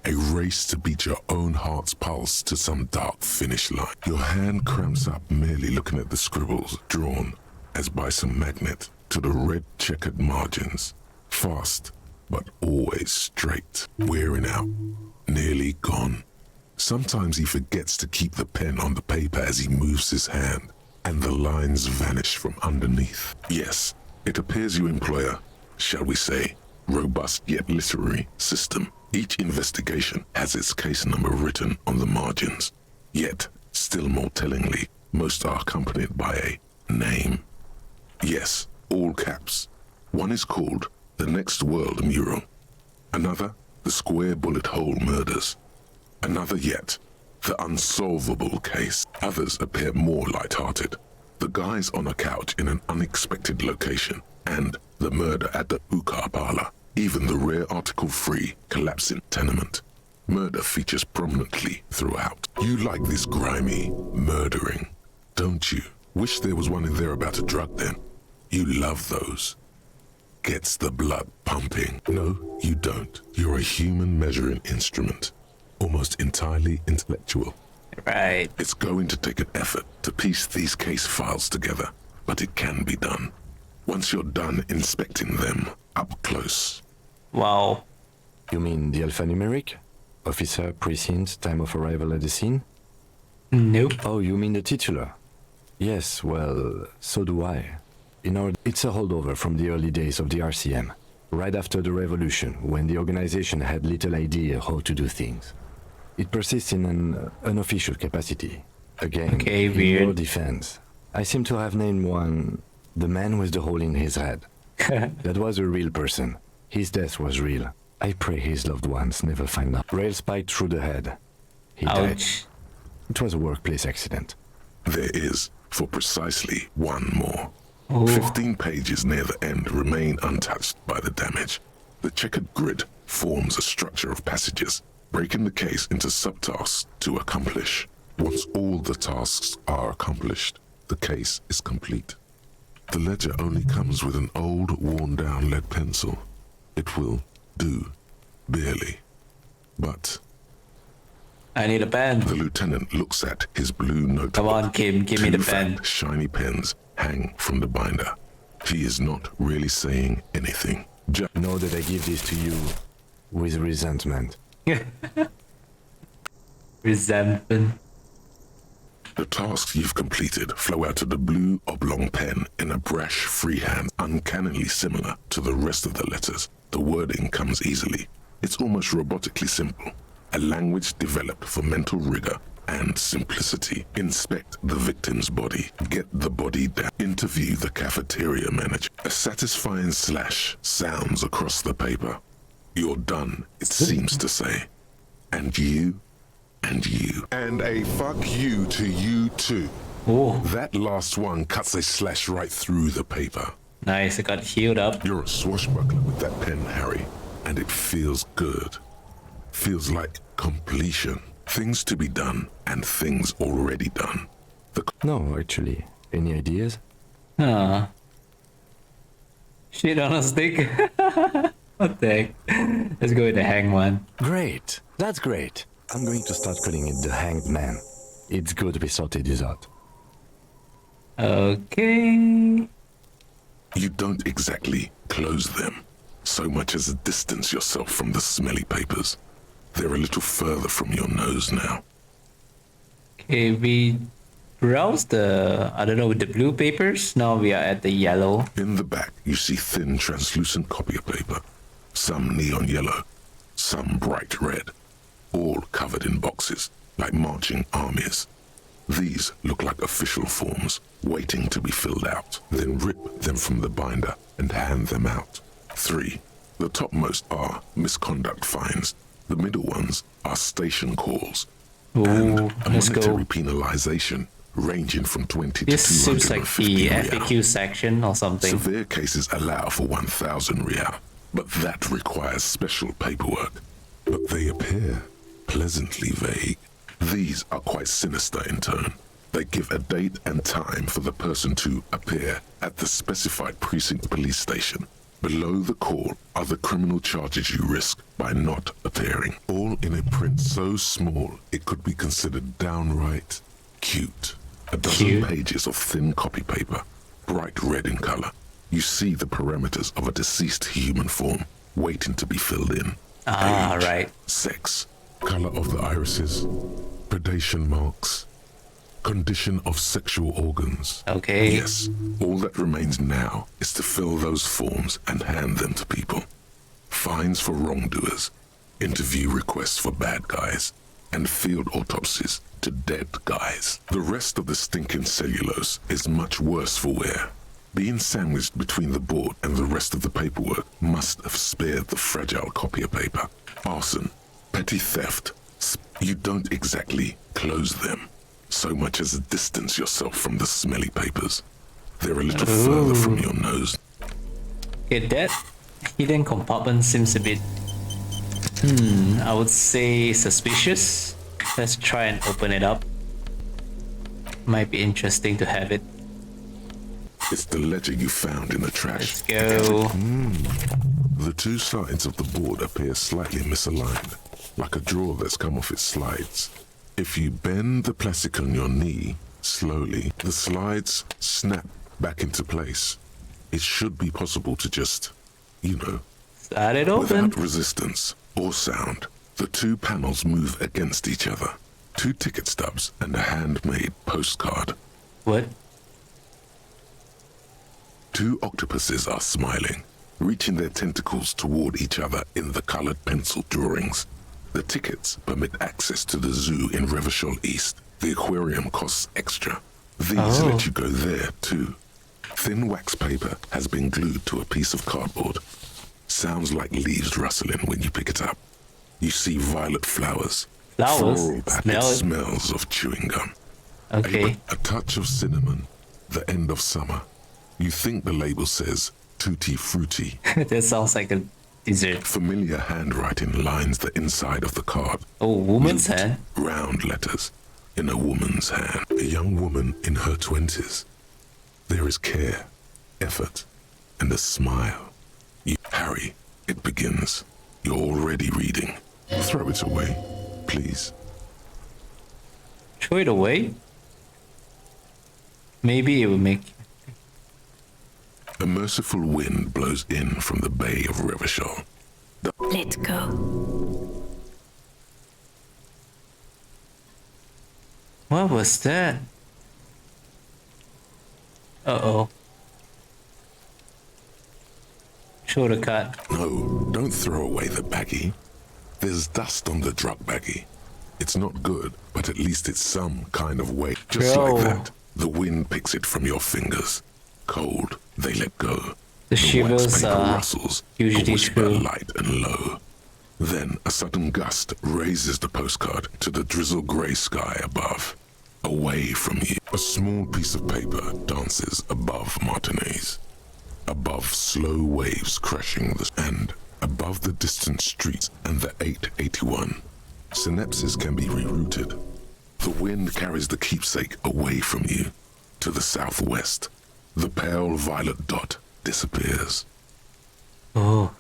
a race to beat your own heart's pulse to some dark finish line. Your hand cramps up merely looking at the scribbles drawn, as by some magnet, to the red checkered margins. Fast, but always straight, wearing out, nearly gone. Sometimes he forgets to keep the pen on the paper as he moves his hand, and the lines vanish from underneath. Yes, it appears you employ a, shall we say, robust yet literary system. Each investigation has its case number written on the margins. Yet, still more tellingly, most are accompanied by a name. Yes, all caps. One is called The Next World Mural. Another, The Square Bullet Hole Murders. Another yet, The Unsolvable Case. Others appear more light-hearted. The Guys on a Couch in an Unexpected Location, and The Murder at the Hookah Parlor. Even the rare article-free collapsing tenement. Murder features prominently throughout. You like this grimy murdering, don't you? Wish there was one in there about a drug then. You love those. Gets the blood pumping. No, you don't. You're a human measuring instrument. Almost entirely intellectual. Right. It's going to take an effort to piece these case files together, but it can be done. Once you're done inspecting them up close. Wow. You mean the alphanumeric? Officer, precinct, time of arrival at the scene? Nope. Oh, you mean the titular? Yes, well, so do I. It's a holdover from the early days of the RCM, right after the revolution, when the organization had little idea how to do things. It persists in an unofficial capacity. Again, Okay, in weird. your defense, I seem to have named one the man with the hole in his head. That was a real person. His death was real. I pray his loved ones never find out. Rail spiked through the head. He died. Ouch. It was a workplace accident. There is, for precisely one more. Oh. 15 pages near the end remain untouched by the damage. The checkered grid forms a structure of passages, breaking the case into subtasks to accomplish. Once all the tasks are accomplished, the case is complete. The ledger only comes with an old, worn-down lead pencil. It will do, barely. But I need a pen. the lieutenant looks at his blue notebook. Come on, Kim, give me the Two pen. fat, shiny pens hang from the binder. He is not really saying anything. Know that I give this to you with resentment. Resentment. The tasks you've completed flow out of the blue oblong pen in a brash freehand, uncannily similar to the rest of the letters. The wording comes easily. It's almost robotically simple. A language developed for mental rigor and simplicity. Inspect the victim's body. Get the body down. Interview the cafeteria manager. A satisfying slash sounds across the paper. You're done, it seems to say. And you, and you. And a fuck you to you too. Oh, That last one cuts a slash right through the paper. nice. I got healed up. You're a swashbuckler with that pen, Harry, and it feels good. Feels like completion. Things to be done and things already done. No, actually. Any ideas? Huh. Shit on a stick. What the heck? Let's go with the hang one. Great. That's great. I'm going to start calling it the Hanged Man. It's good we sorted this out. Okay. You don't exactly close them, so much as distance yourself from the smelly papers. They're a little further from your nose now. Okay, we browsed the, I don't know, with the blue papers. Now we are at the yellow. In the back, you see thin, translucent copy of paper. Some neon yellow, some bright red, all covered in boxes, like marching armies. These look like official forms, waiting to be filled out. Then rip them from the binder and hand them out. 3. The topmost are misconduct fines. The middle ones are station calls. And Ooh, a let's monetary go. penalization ranging from 20 This to seems like 250 the real. FAQ section or something. Severe cases allow for 1,000 real, but that requires special paperwork. But they appear pleasantly vague. These are quite sinister in turn. They give a date and time for the person to appear at the specified precinct police station. Below the call are the criminal charges you risk by not appearing. All in a print so small it could be considered downright cute. A dozen Cute. pages of thin copy paper, bright red in color. You see the parameters of a deceased human form waiting to be filled in. Ah, Age, right. sex, color of the irises, predation marks, condition of sexual organs. Okay. Yes, all that remains now is to fill those forms and hand them to people. Fines for wrongdoers, interview requests for bad guys, and field autopsies to dead guys. The rest of the stinking cellulose is much worse for wear. Being sandwiched between the board and the rest of the paperwork must have spared the fragile copier paper. Arson, petty theft. You don't exactly close them, so much as distance yourself from the smelly papers. They're a little further from your nose. Okay, that hidden compartment seems a bit, I would say suspicious. Let's try and open it up. Might be interesting to have it. It's the ledger you found in the trash. Let's go. The two sides of the board appear slightly misaligned, like a drawer that's come off its slides. If you bend the plastic on your knee slowly, the slides snap back into place. It should be possible to just, Start it open. without resistance or sound, the two panels move against each other. 2 ticket stubs, and a handmade postcard. What? 2 octopuses are smiling, reaching their tentacles toward each other in the colored pencil drawings. The tickets permit access to the zoo in Revachol East. The aquarium costs extra. These let you go there too. Thin wax paper has been glued to a piece of cardboard. Sounds like leaves rustling when you pick it up. You see violet flowers. Flowers? Floral packet smells of chewing gum. Okay. A touch of cinnamon. The end of summer. You think the label says tutti frutti. That sounds like a dessert. Familiar handwriting lines the inside of the card. Oh, woman's hand? Round letters in a woman's hand. A young woman in her 20s. There is care, effort, and a smile. Harry, it begins. You're already reading. Throw it away, please. Throw it away? Maybe it will make... A merciful wind blows in from the bay of Revachol. Let go. What was that? Uh-oh. Show the cut. No, don't throw away the baggie. There's dust on the drug baggie. It's not good, but at least it's some kind of weight. Just like that, the wind picks it from your fingers. Cold, they let go. The shivers are rustles, usually a whisper true. light and low. Then a sudden gust raises the postcard to the drizzle grey sky above. Away from you, a small piece of paper dances above Martinez. Above slow waves crashing and above the distant streets and the 881. Synapses can be rerouted. The wind carries the keepsake away from you to the southwest. The pale violet dot disappears. Oh.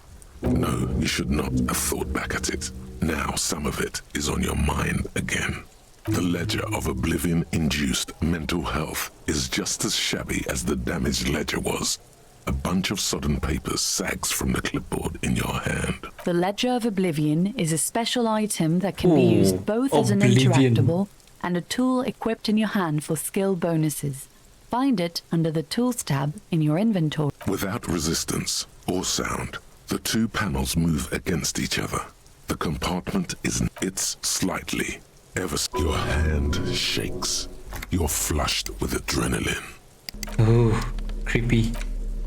No, you should not have thought back at it. Now some of it is on your mind again. The ledger of oblivion-induced mental health is just as shabby as the damaged ledger was. A bunch of sodden papers sags from the clipboard in your hand. The Ledger of Oblivion is a special item that can be used both as an Oblivion. interactable and a tool equipped in your hand for skill bonuses. Find it under the Tools tab in your inventory. Without resistance or sound, the 2 panels move against each other. The compartment it's slightly. Your hand shakes. You're flushed with adrenaline. Oh, creepy.